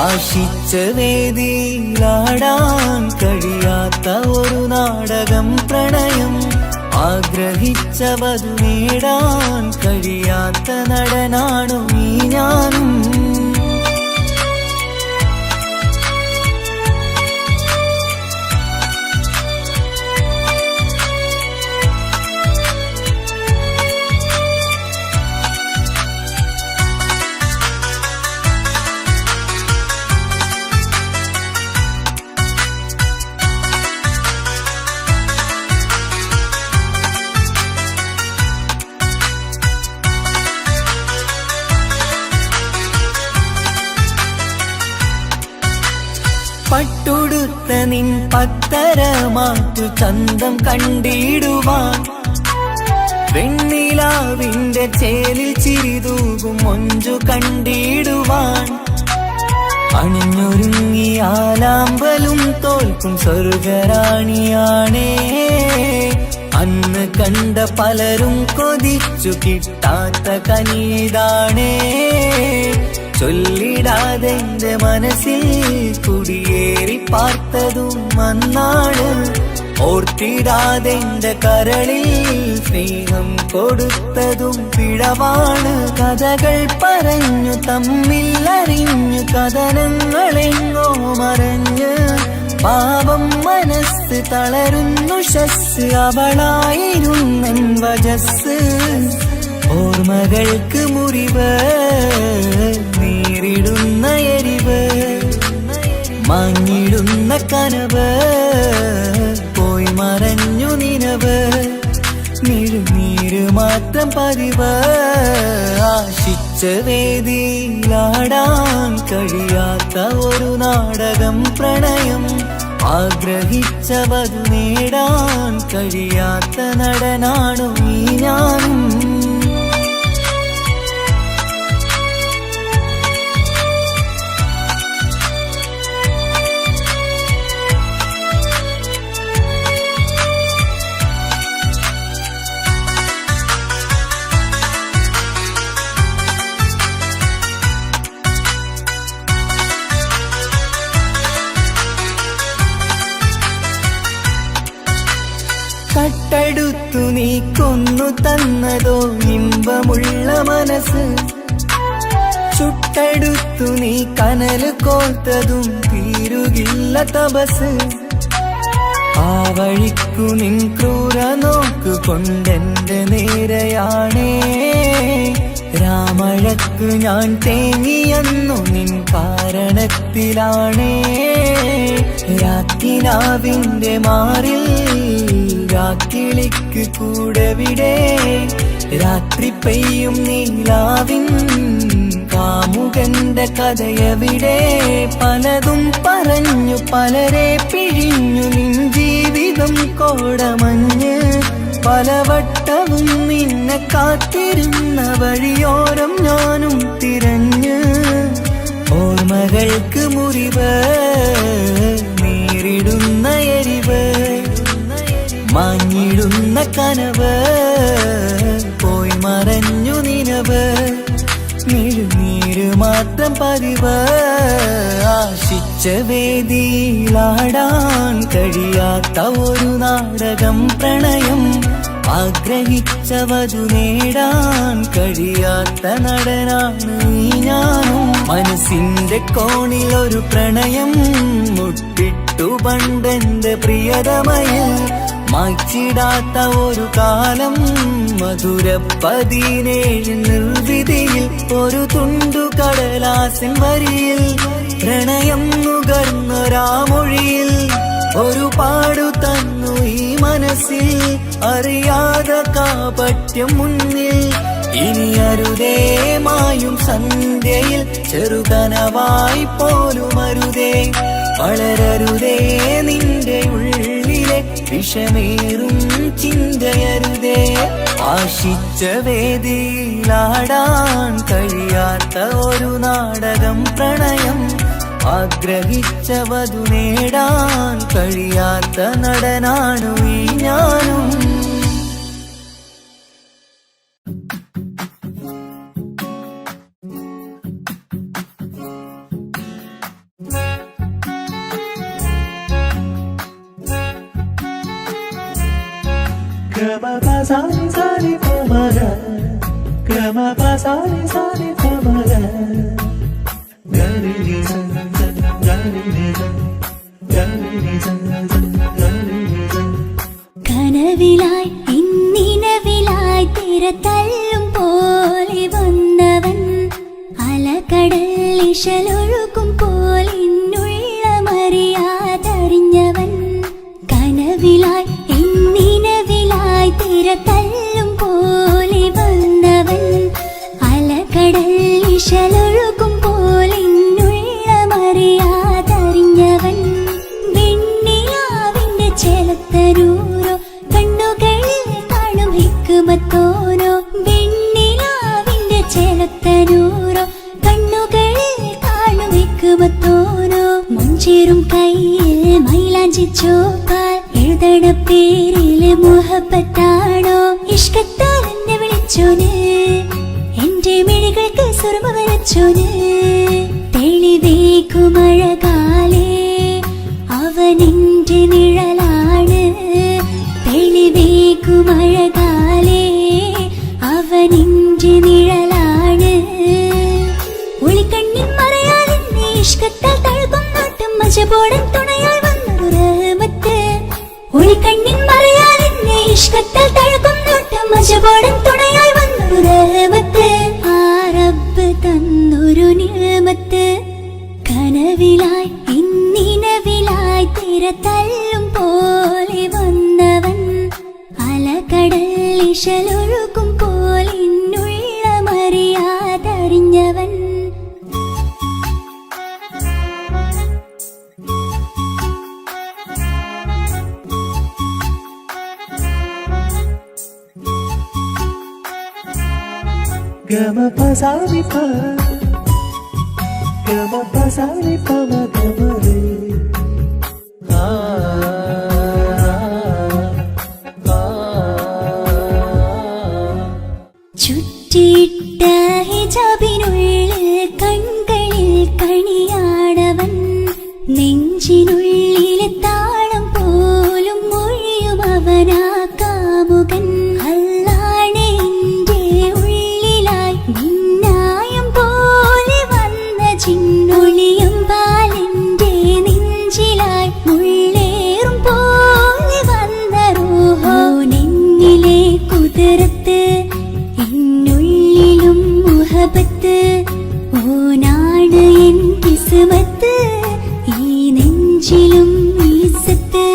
ആശിച്ച വേദിയിലാടാൻ കഴിയാത്ത ഒരു നാടകം പ്രണയം, ആഗ്രഹിച്ച വധു നേടാൻ കഴിയാത്ത നടനാണു ഈ ഞാനും. പട്ടുടുത്ത നിൻ പത്തരമാറ്റു ചന്തം കണ്ടിടുവാൻ, വെണ്ണിലാവിന്റെ ചേലിൽ ചിരിതൂകും മൊഞ്ചു കണ്ടിടുവാൻ, അണിഞ്ഞൊരുങ്ങിയാലാമ്പലും തോൽക്കും സ്വർഗറാണിയാണേ. അന്ന് കണ്ട പലരും കൊതിച്ചു കിട്ടാത്ത കനിതാണേ, ചൊല്ലിടാതെ എന്റെ മനസ്സിൽ കുടിയേറി പാർത്തതും അന്നാണ്, ഓർത്തിടാതെ എന്റെ കരളിൽ സ്നേഹം കൊടുത്തതും പിഴവാണ്. കഥകൾ പറഞ്ഞു തമ്മിൽ അറിഞ്ഞു കഥനങ്ങളെങ്ങോ മറഞ്ഞ്, പാപം മനസ്സ് തളരുന്നു ശസ്, അവളായിരുന്നൻ വജസ്. ഓർമ്മകൾക്ക് മുറിവ് നേരിടുന്ന എരിവ്, മാഞ്ഞിടുന്ന കനവ് പോയി മറഞ്ഞു നിനവ്, നീര് മാത്രം പതിവ്. ആശിച്ച വേദിയിലാടാൻ കഴിയാത്ത ഒരു നാടകം പ്രണയം, ആഗ്രഹിച്ച വധു നേടാൻ കഴിയാത്ത നടനാണു ഈ ഞാനും. കട്ടെടുത്തു നീ കൊന്നു തന്നതോ ഇമ്പമുള്ള മനസ്സ്, ചുട്ടെടുത്തു നീ കനല് കോർത്തതും തീരുകില്ല തപസ്. ആ വഴിക്കു നിൻ ക്രൂര നോക്കു കൊണ്ടെന്റെ നേരെയാണേ, രാമഴക്കു ഞാൻ തേങ്ങിയെന്നു നിൻ കാരണത്തിലാണേ. രാത്തിനാവിന്റെ മാറിൽ രാക്കിളിക്ക് കൂടെവിടെ, രാത്രി പെയ്യും നീലാവിൻ കാമുകന്റെ കഥയവിടെ. പലതും പറഞ്ഞു പലരെ പിഴിഞ്ഞു നിൻ ജീവിതം കോടമഞ്ഞ്, പലവട്ടവും നിന്നെ കാത്തിരുന്ന വഴിയോരം ഞാനും തിരഞ്ഞ്. ഓർമ്മകൾക്ക് മുറിവ് നേരിടുന്ന എരിവ്, മാഞ്ഞിടുന്ന കനവ് പോയി മറഞ്ഞു നിനവ്, നീര് മാത്രം പതിവ്. ആശിച്ച വേദിയിലാടാൻ കഴിയാത്ത ഒരു നാടകം പ്രണയം, ആഗ്രഹിച്ച വധു നേടാൻ കഴിയാത്ത നടനാണ് ഈ ഞാനും. മനസ്സിന്റെ കോണിൽ ഒരു പ്രണയം മുട്ടിട്ടു പണ്ടെന്റെ പ്രിയതമയിൽ, മായ്ച്ചിടാത്ത ഒരു കാലം മധുര 17 നിർവിധിയിൽ ഒരു തുണ്ടു കടലാസിൻ വരിയിൽ പ്രണയം നുകർന്നൊരാമൊഴിയിൽ ഒരു പാടു തന്നു ഈ മനസ്സിൽ അറിയാതെ കാപട്യം മുന്നിൽ ഇനി അരുതേ മായും സന്ധ്യയിൽ ചെറുകനവായി പോലും അരുതേ വളരരുതേ നിന്റെ ഉള്ളിലെ വിഷമേറും ചിന്തയരുതേ ആശിച്ച വേദിയിലാടാൻ കഴിയാത്ത ഒരു നാടകം പ്രണയം ആഗ്രഹിച്ച വധു നേടാൻ കഴിയാത്ത നടനാണു ഈ ഞാനും കനവിലായി ഇന്നിനവിലായി തിരതല്ലും പോലെ വന്നവൻ അലകടൽ ഇശലൊഴുകും പോലെ ഇന്നുള്ളമറിയാതറിഞ്ഞവൻ കനവിലായി ഇന്നിനവിലായി തിരതല്ലും പോലെ വന്നവൻ അലകടൽ ഇശലൊഴുകും പോലെ ഇന്നുള്ളമറിയാതറിഞ്ഞവൻ വെണ്ണിലാവിന്റെ ചെലത്തരൂരോ കണ്ണുകളിൽ കാണും ഹിക്കുമത്തോരോ വെണ്ണിലാവിന്റെ ചെലത്തരൂരോ കണ്ണുകളിൽ കാണും ഹിക്കുമത്തോരോ മുഞ്ചേറും കയ്യിൽ മൈലാഞ്ചി ചോപ്പാൽ എഴുതണ പേരില് മുഹബത്താണോ ഇഷ്കത്താൽ എന്നെ വിളിച്ചോന് എന്റെ മിഴികൾക്ക് സുറുമ വരച്ചോന് തെളിവേക്കുമഴകാലേ അവനെന്റെ നിഴലാണ് തെളിവേക്കുമഴകാലേ അവനെന്റെ നിഴലാണ് ഒളിക്കണ്ണിൻ മറയാലെന്നെ ഇഷ്കത്താൽ തഴുകും നോട്ടം മജബോടൻ തുണയായി വന്നൊരു റഹ്മത്ത് ഒളിക്കണ്ണിൻ മറയാലെന്നെ ഇഷ്കത്താൽ തഴുകും നോട്ടം മജബോടൻ തുണയായി വന്നൊരു റഹ്മത്ത് ആ റബ്ബ് തന്നൊരു നിഅമത്ത് കനവിലായി ഇന്നിനവിലായി തിരതല്ലും പോലെ വന്നവൻ അലകടൽ ഇശലൊഴുകും പോലെ ഇന്നുള്ളമറിയാതറിഞ്ഞവൻ ചുറ്റിയിട്ട ഹിജാബിനുള്ളിൽ കൺകളിൽ കണിയാടവൻ നെഞ്ചിനുള്ളിലെ താളം പോലും മൊഴിയും അവനാ കാമുകൻ അല്ലാണെ എന്റെ ഉള്ളിലായി മിന്നായം പോലെ വന്ന ചിന്നൊളിയും പാലെന്റെ നെഞ്ചിലായി മുള്ളേറും പോലെ വന്ന റൂഹോ നെഞ്ഞിലെ കുതിരത്ത് എന്നുള്ളിലും മുഹബത്ത് ഓനാണ് എൻ കിസ്മത്ത് ഈ നെഞ്ചിലും ഈസത്ത്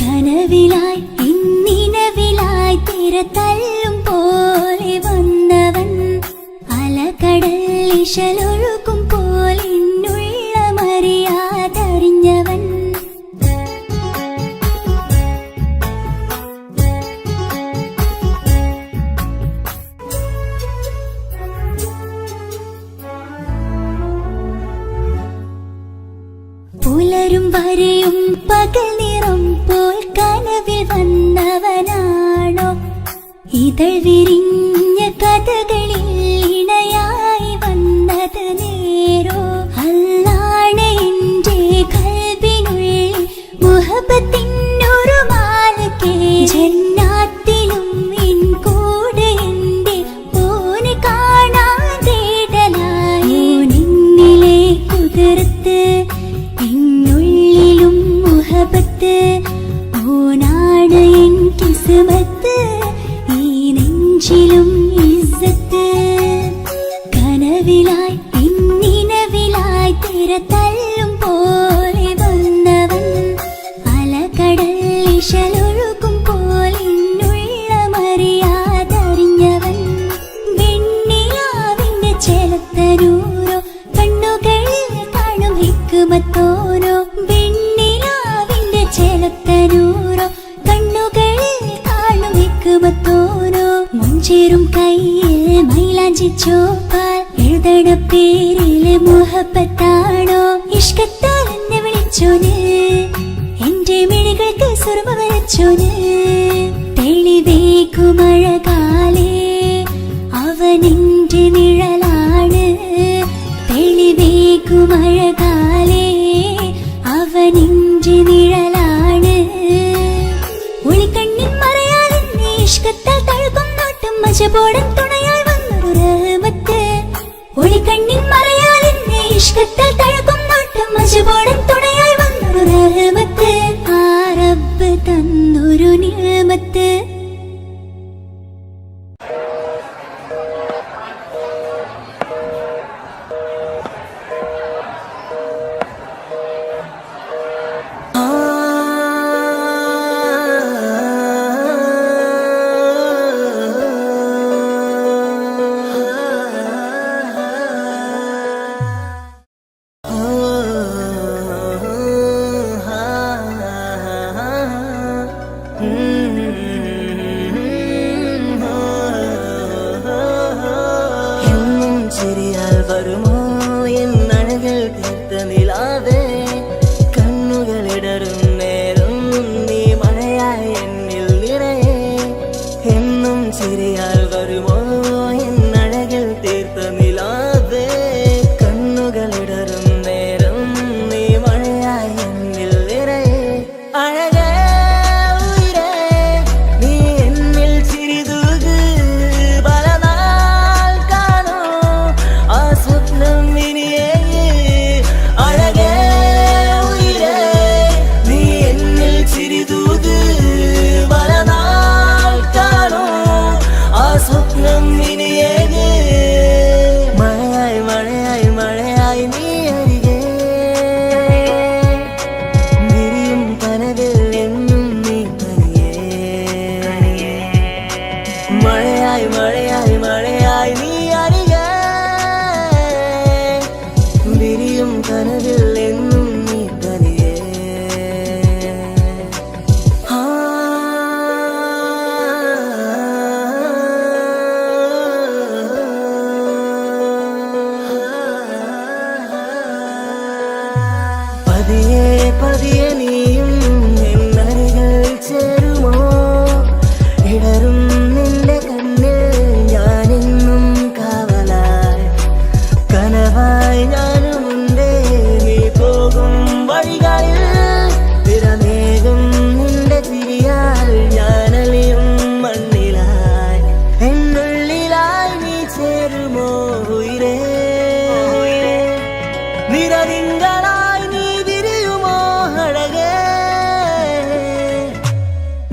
കനവിലായി ഇന്നിനവിലായി തിരതല്ലും പോലെ വന്നവൻ അലകടൽ ഇശലൊഴുകും പോലെ ഇന്നുള്ളമറിയാതറിഞ്ഞവൻ പുലരും വരെയും പകൽ നിറം പോൽ കനവിൽ വന്നവനാണോ ഇതൾ വിരിഞ്ഞ കഥകളിൽ ഇണയായി വന്നത് നേരോ അല്ലാണെ എന്റെ കൽബിനുള്ളിൽ മുഹബത്തിനൊരു മാലക്കേ ജന്നാത്തിലും എൻ കൂടെ എന്റെ ഓന് കാണാൻ തേടലായി നിന്നിലെ കുതിരത്ത് എന്നുള്ളിലും മുഹബത്ത് ഓനാ കനവിലായി പിന്നിനവിലായി തിരതല്ലും പോലെ വന്നവൻ അലകടൽ ഇശലൊഴുകും പോലിന്നുള്ളമറിയാതറിഞ്ഞവൻ വെണ്ണിലാവിന്റെ ചെലത്തനൂരോ കണ്ണുകളിൽ കാണും ഹിക്കുമത്തോരോ വെണ്ണിലാവിന്റെ ചെലത്തനൂരോ കണ്ണുകളിൽ കാണും ഹിക്കുമത്തോരോ മുഞ്ചേറും കയ്യിൽ മൈലാഞ്ചി ചോപ്പാൽ എഴുതണ പേരിലെ മുഹബത്താണോ ഇഷ്കത്താൽ എന്നെ വിളിച്ചോന് എന്റെ മിഴികൾക്ക് സുറുമ വരച്ചോന് തെളിവേക്കുമഴകാലേ അവനെന്റെ നിഴലാണ് തെളിവേക്കുമഴകാലേ അവനെന്റെ നിഴലാണ് ഒളിക്കണ്ണിൻ മറയാൽ എന്നെ ഇഷ്കത്താൽ തഴുകും നോട്ടും മജബോടൻ തുണയായി വന്നൊരു റഹ്മത്ത് ഒളിക്കണ്ണിൻ മറയാൽ എന്നെ ഇഷ്കത്താൽ തഴുകും നോട്ടും മജബോടൻ തുണയായി വന്നൊരു റഹ്മത്ത് ആ റബ്ബ് തന്നൊരു നിഅമത്ത് വരുമോ എന്നഴകൾ തീർത്ത നിലാവേ കണ്ണുകളിടറും നേരം നീ മഴയായി എന്നിൽ നിറയെ എന്നും ചിരിയാൽ വരുമോ എന്നഴകൾ തീർത്ത നിലാവേ കണ്ണുകളിടറും നേരം നീ മഴയായി എന്നിൽ നിറയെ അഴകേ ഉയിരേ നീ എന്നിൽ ചിരിതൂക് പലനാൾ കാണൂ ആ സ്വപ്നം ഇനിയേ അഴകേ ഉയിരേ നീ എന്നിൽ ചിരിതൂക് പലനാൾ കാണൂ ആ സ്വപ്നം ഇനിയേ മഴയായി മഴയായി മഴയായി നീ അരികെ വിരിയും കനവിൽ എന്നും നീ തനിയേ മഴയായി മഴയായി മഴയായി നീ അരികെ വിരിയും കനവിൽ എന്നും നീ തനിയേ പതിയെ പതിയെ നീയും എന്നരികൾ ചേരുമോ ഇടറും നിന്റെ കണ്ണിൽ ഞാനെന്നും കാവലായി കനവായി ഞാനുമുണ്ടേ നീ പോകും വഴികളിൽ തിരമേകും നിന്റെ ചിരിയാൽ ഞാനലിയും മണ്ണിലായി എന്നുള്ളിലായി നീ ചേരുമോ ഉയിരേ നിറതിങ്കളായി നീ വിരിയുമോ അഴകേ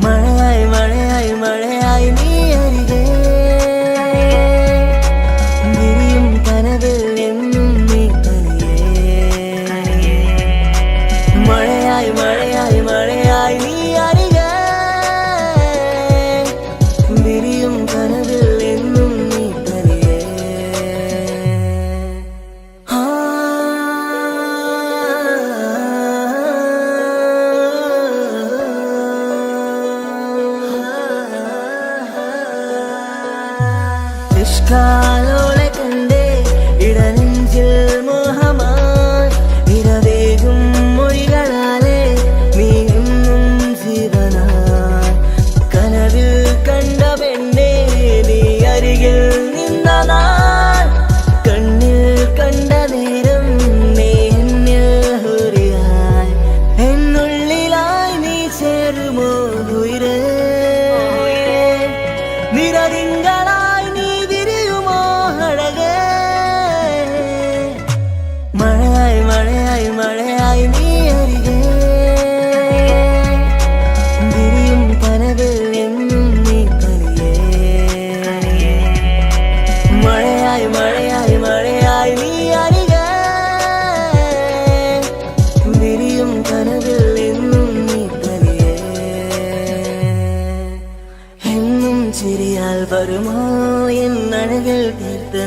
മഴയായി മഴയായി മഴയായി നീ അരികെ വിരിയും കനവിൽ എന്നും നീ തനിയേ മഴയായി മഴയായി മഴയായി നീ അരികെ വിരിയും കനവിൽ എന്നും നീ തനിയേ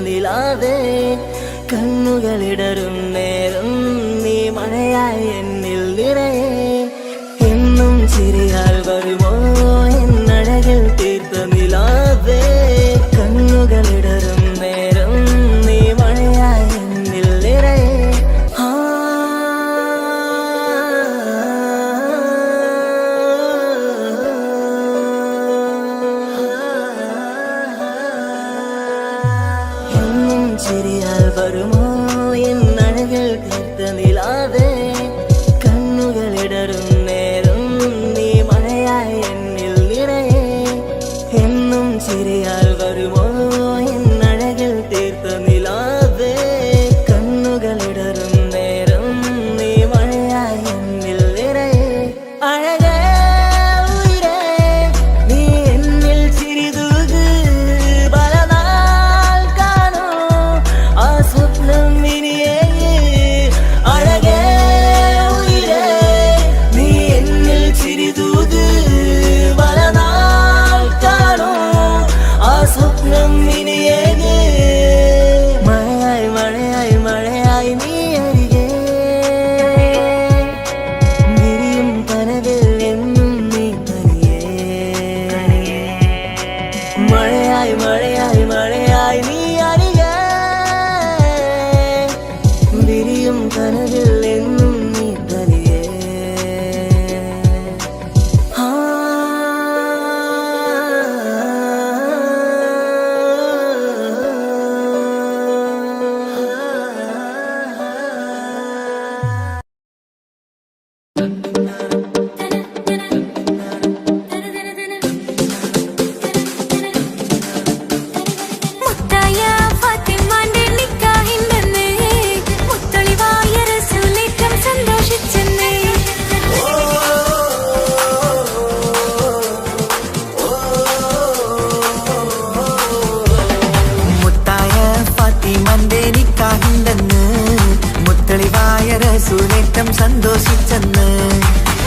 നിലാവേ കണ്ണുകളിടറും നേരം നീ മഴയായി എന്നിൽ നിറയെ എന്നും ചിരിയാൽ വരുമോ എന്നഴകിൽ തീർത്ത നിലാവേ കണ്ണുകളിടറും നേരം നീ മഴയായി എന്നിൽ നിറയെ ചിരിയാൽ വരുമോ എന്നഴകിൽ തീർത്ത നിലാവേ കണ്ണുകളിടറും നേരം നീ മഴയായി എന്നിൽ നിറയെ എന്നും ചിരിയാൽ വരുമോ എന്നഴകിൽ തീർത്ത നിലാവേ കണ്ണുകളിടറും നേരം നീ മഴയായി എന്നിൽ നിറയെ അഴകേ ഉയിരേ നീ എന്നിൽ ചിരിതൂക് പലനാൾ കാണൂ ആ സ്വപ്നം ഇനിയേ അഴകേ ഉയിരേ നീ എന്നിൽ ചിരിതൂക് പലനാൾ കാണൂ ആ സ്വപ്നം ഇനിയേ മഴയായി മഴയായി മഴയായി നീ അരികെ വിരിയും കനവിൽ എന്നും നീ തനിയേ മഴയായി മഴയായി മഴയായി നീ അരികെ വിരിയും കനവിൽ എന്നും നീ തനിയേ മുത്തായ ഫാത്തിമാന്റെ നിക്കാഹിന്റെന്ന് മുത്തൊളിവായ റസൂലേറ്റം സന്തോഷിച്ചെന്ന് മുത്തായ ഫാത്തിമന്റെ നിക്കാഹിന്റെന്ന് മുത്തളിവായ റസൂലേറ്റം സന്തോഷിച്ചെന്ന്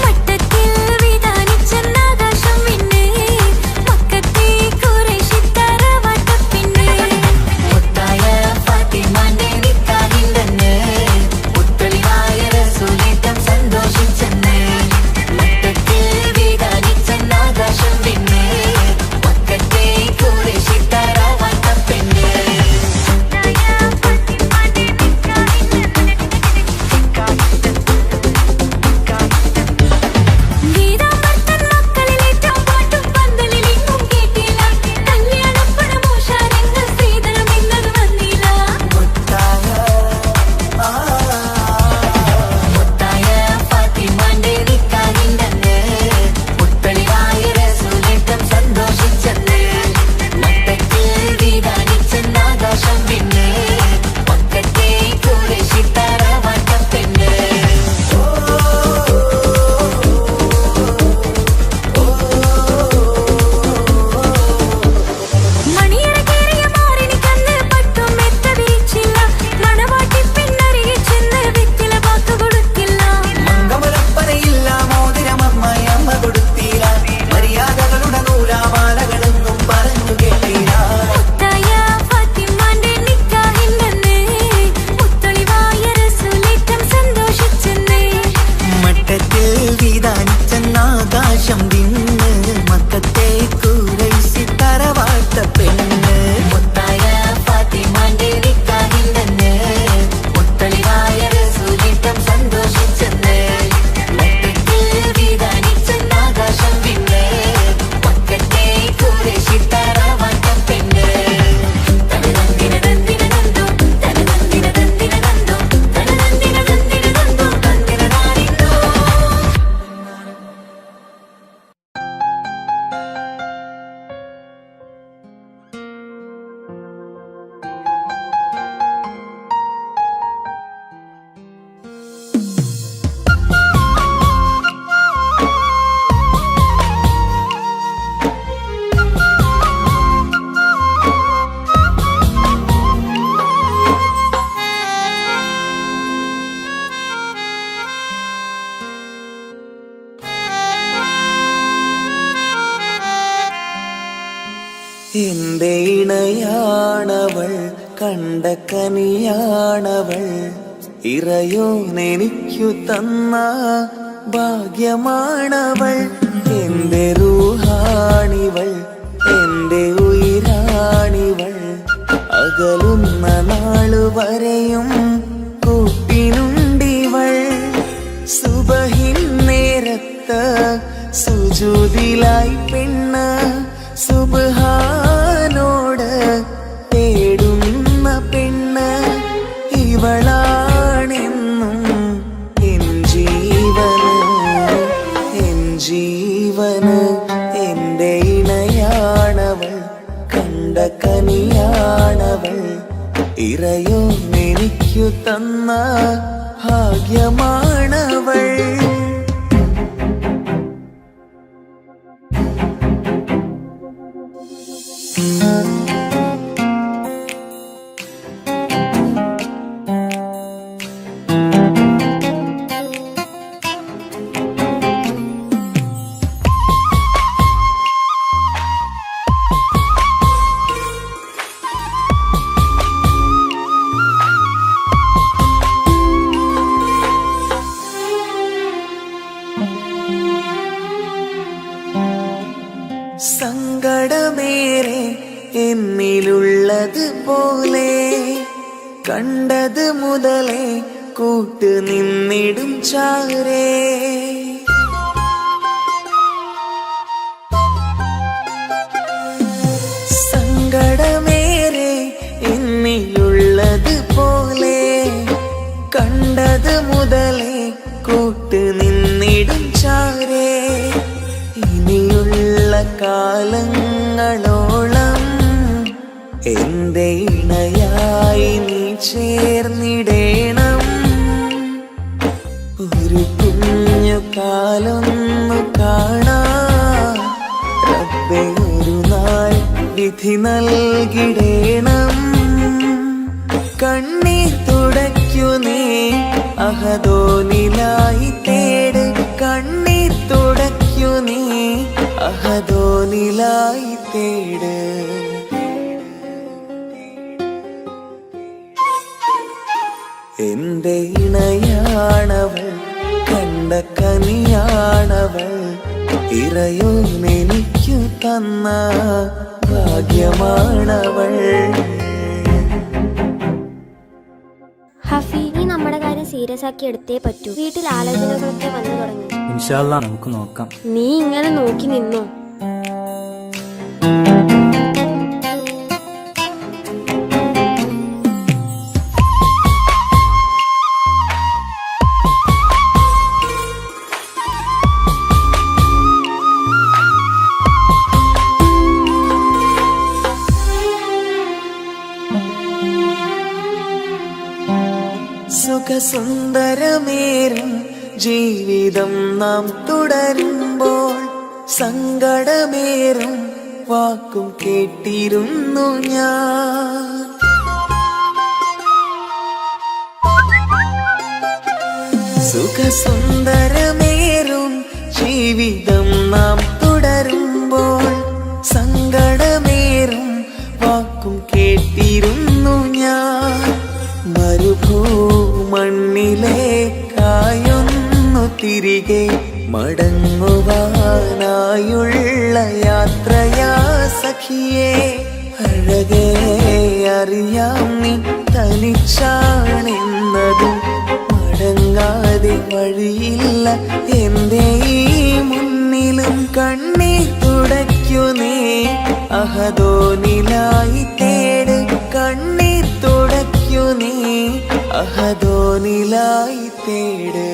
മട്ടത്തിൽ വിധാനിച്ചെന്നാകാശം പിന്നെ മക്കത്തെ ഖുറൈശി തറവാട്ടപ്പിന്നെ മുത്തായ ഫാത്തിമന്റെ നിക്കാഹിന്റെന്ന് മുത്തളിവായ റസൂലേറ്റം സന്തോഷിച്ചെന്ന് മട്ടത്തിൽ വിധാനിച്ചെന്നാകാശം പിന്നെ മക്കത്തെ ഖുറൈശി തറവാട്ടപ്പിന്നെ ഗീതാമർത്തൻ മക്കളിലേറ്റവും പാട്ടും പന്തലിലെങ്ങും കേട്ടില്ല കല്യാണപ്പണമോഷാരങ്ങൾ സ്ത്രീധനം എന്നത് വന്നില്ല മുത്തായ ഫാത്തിമന്റെ നിക്കാഹിന്റെന്ന് മുത്തളിവായ റസൂലേറ്റം സന്തോഷിച്ചെന്ന് മട്ടത്തിൽ വിധാനിച്ചെന്നാകാശം പിന്നെ മക്കത്തെ ഖുറൈശി തറവാട്ടപ്പെണ്ണ് മണിയറ കേറിയ മാറിനിക്കന്ന് പട്ടും മെത്ത വിരിച്ചില്ല മണവാട്ടി പെണ്ണരികെ ചെന്ന് വെറ്റില വാക്ക് കൊടുത്തില്ല മംഗമലപ്പനയില്ല മോതിരമമ്മയമ്മ കൊടുത്തീല മര്യാദകളുടെ നൂലാമാലകളൊന്നും പറഞ്ഞു കേട്ടീല മുത്തായ ഫാത്തിമാന്റെ നിക്കാഹിന്റെന്ന് മുത്തൊളിവായ റസൂലേറ്റം സന്തോഷിച്ചെന്ന് മട്ടത്തിൽ വിധാനിച്ചെന്നാകാശം വിണ്ണ് മക്കത്തെ ഖുറൈശി തറവാട്ട പെണ്ണ് മുത്തായ ഫാത്തിമന്റെ നിക്കാഹിന്റെന്ന് മുത്തളിവായ റസൂലേറ്റം സന്തോഷിച്ചെന്ന് മട്ടത്തിൽ വിധാനിച്ചെന്നാകാശം വിണ്ണ് മക്കത്തെ ഖുറൈശി തറവാട്ട പെണ്ണ് തനനന്ദിനനന്ദിനനന്ദോ തനനന്ദിനനന്ദിനനന്ദോ തനനന്ദിനനന്ദിനനന്ദോ തന്ദിനനാരിന്തോ എന്റെ ഇണയാണവൾ കണ്ട കനിയാണവൾ. ഇറയോനെനിക്കു തന്ന ഭാഗ്യമാണവൾ. എന്റെ റൂഹാണിവൾ, എന്റെ ഉയിരാണിവൾ. അകലുന്ന നാളുവരെയും കൂട്ടിനുണ്ടിവൾ. സുബഹിൻ നേരത്ത് സുജൂദിലായി പെണ്ണ് സുബ്ഹാനോട് തേടുന്ന പെണ്ണ്. ഇവളാണെന്നും എൻ ജീവന്, എൻ ജീവന്. എന്റെ ഇണയാണവൾ, കണ്ട കനിയാണവൾ. ഇറയോനെനിക്കു തന്ന ഭാഗ്യമാണവൾ. സങ്കടമേറെ എന്നിലുള്ളത് പോലെ കണ്ടത് മുതലേ കൂട്ട് നിന്നിടും ചാരേ. സങ്കടമേറെ എന്നിലുള്ളത് പോലെ കണ്ടത് മുതലേ കൂട്ട് നിന്നിടും ചാരേ. ഇനിയുള്ള കാലങ്ങളോളം എന്റെ ഇണയായി നീ ചേർന്നിടേണം. ഒരു കുഞ്ഞു കാലൊന്നു കാണാൻ റബ്ബേ ഒരു നാൾ വിധി നൽകിടേണം. കണ്ണീർ തുടയ്ക്കു നീ അഹദോനിലായി തേട്. കണ്ണീർ തുടയ്ക്കു നീ അഹദോനിലായി തേട്. എന്റെ ഇണയാണവൾ, കണ്ട കനിയാണവൾ. ഇറയോനെനിക്കു തന്ന ഭാഗ്യമാണവൾ. ഹഫി, നീ നമ്മുടെ കാര്യം സീരിയസ് ആക്കി എടുത്തേ പറ്റൂ. വീട്ടിൽ ആലോചനകളൊക്കെ വന്നു തുടങ്ങി. ഇൻഷാ അല്ലാ നമുക്ക് നോക്കാം. നീ ഇങ്ങനെ നോക്കി നിന്നോ? സുഖസുന്ദരമേറും ജീവിതം നാം തുടരുമ്പോൾ സങ്കടമേറും വാക്കും കേട്ടിരുന്നു ഞാൻ. സുഖസുന്ദരമേറും ജീവിതം നാം തുടരുമ്പോൾ സങ്കടമേറും വാക്കും കേട്ടിരുന്നു ഞാൻ. മരുഭൂമണ്ണിലേക്കായൊന്നു തിരികെ മടങ്ങുവാനായുള്ള യാത്രയാ സഖിയേ. അഴകേ അറിയാം നീ തനിച്ചാണെന്നതും മടങ്ങാതെ വഴിയില്ല എന്റെ ഈ മുന്നിലും. കണ്ണീർ തുടയ്ക്കു നീ അഹദോനിലായി തേട്. കണ്ണീർ തുടയ്ക്കു നീ അഹദോനിലായി തേട്.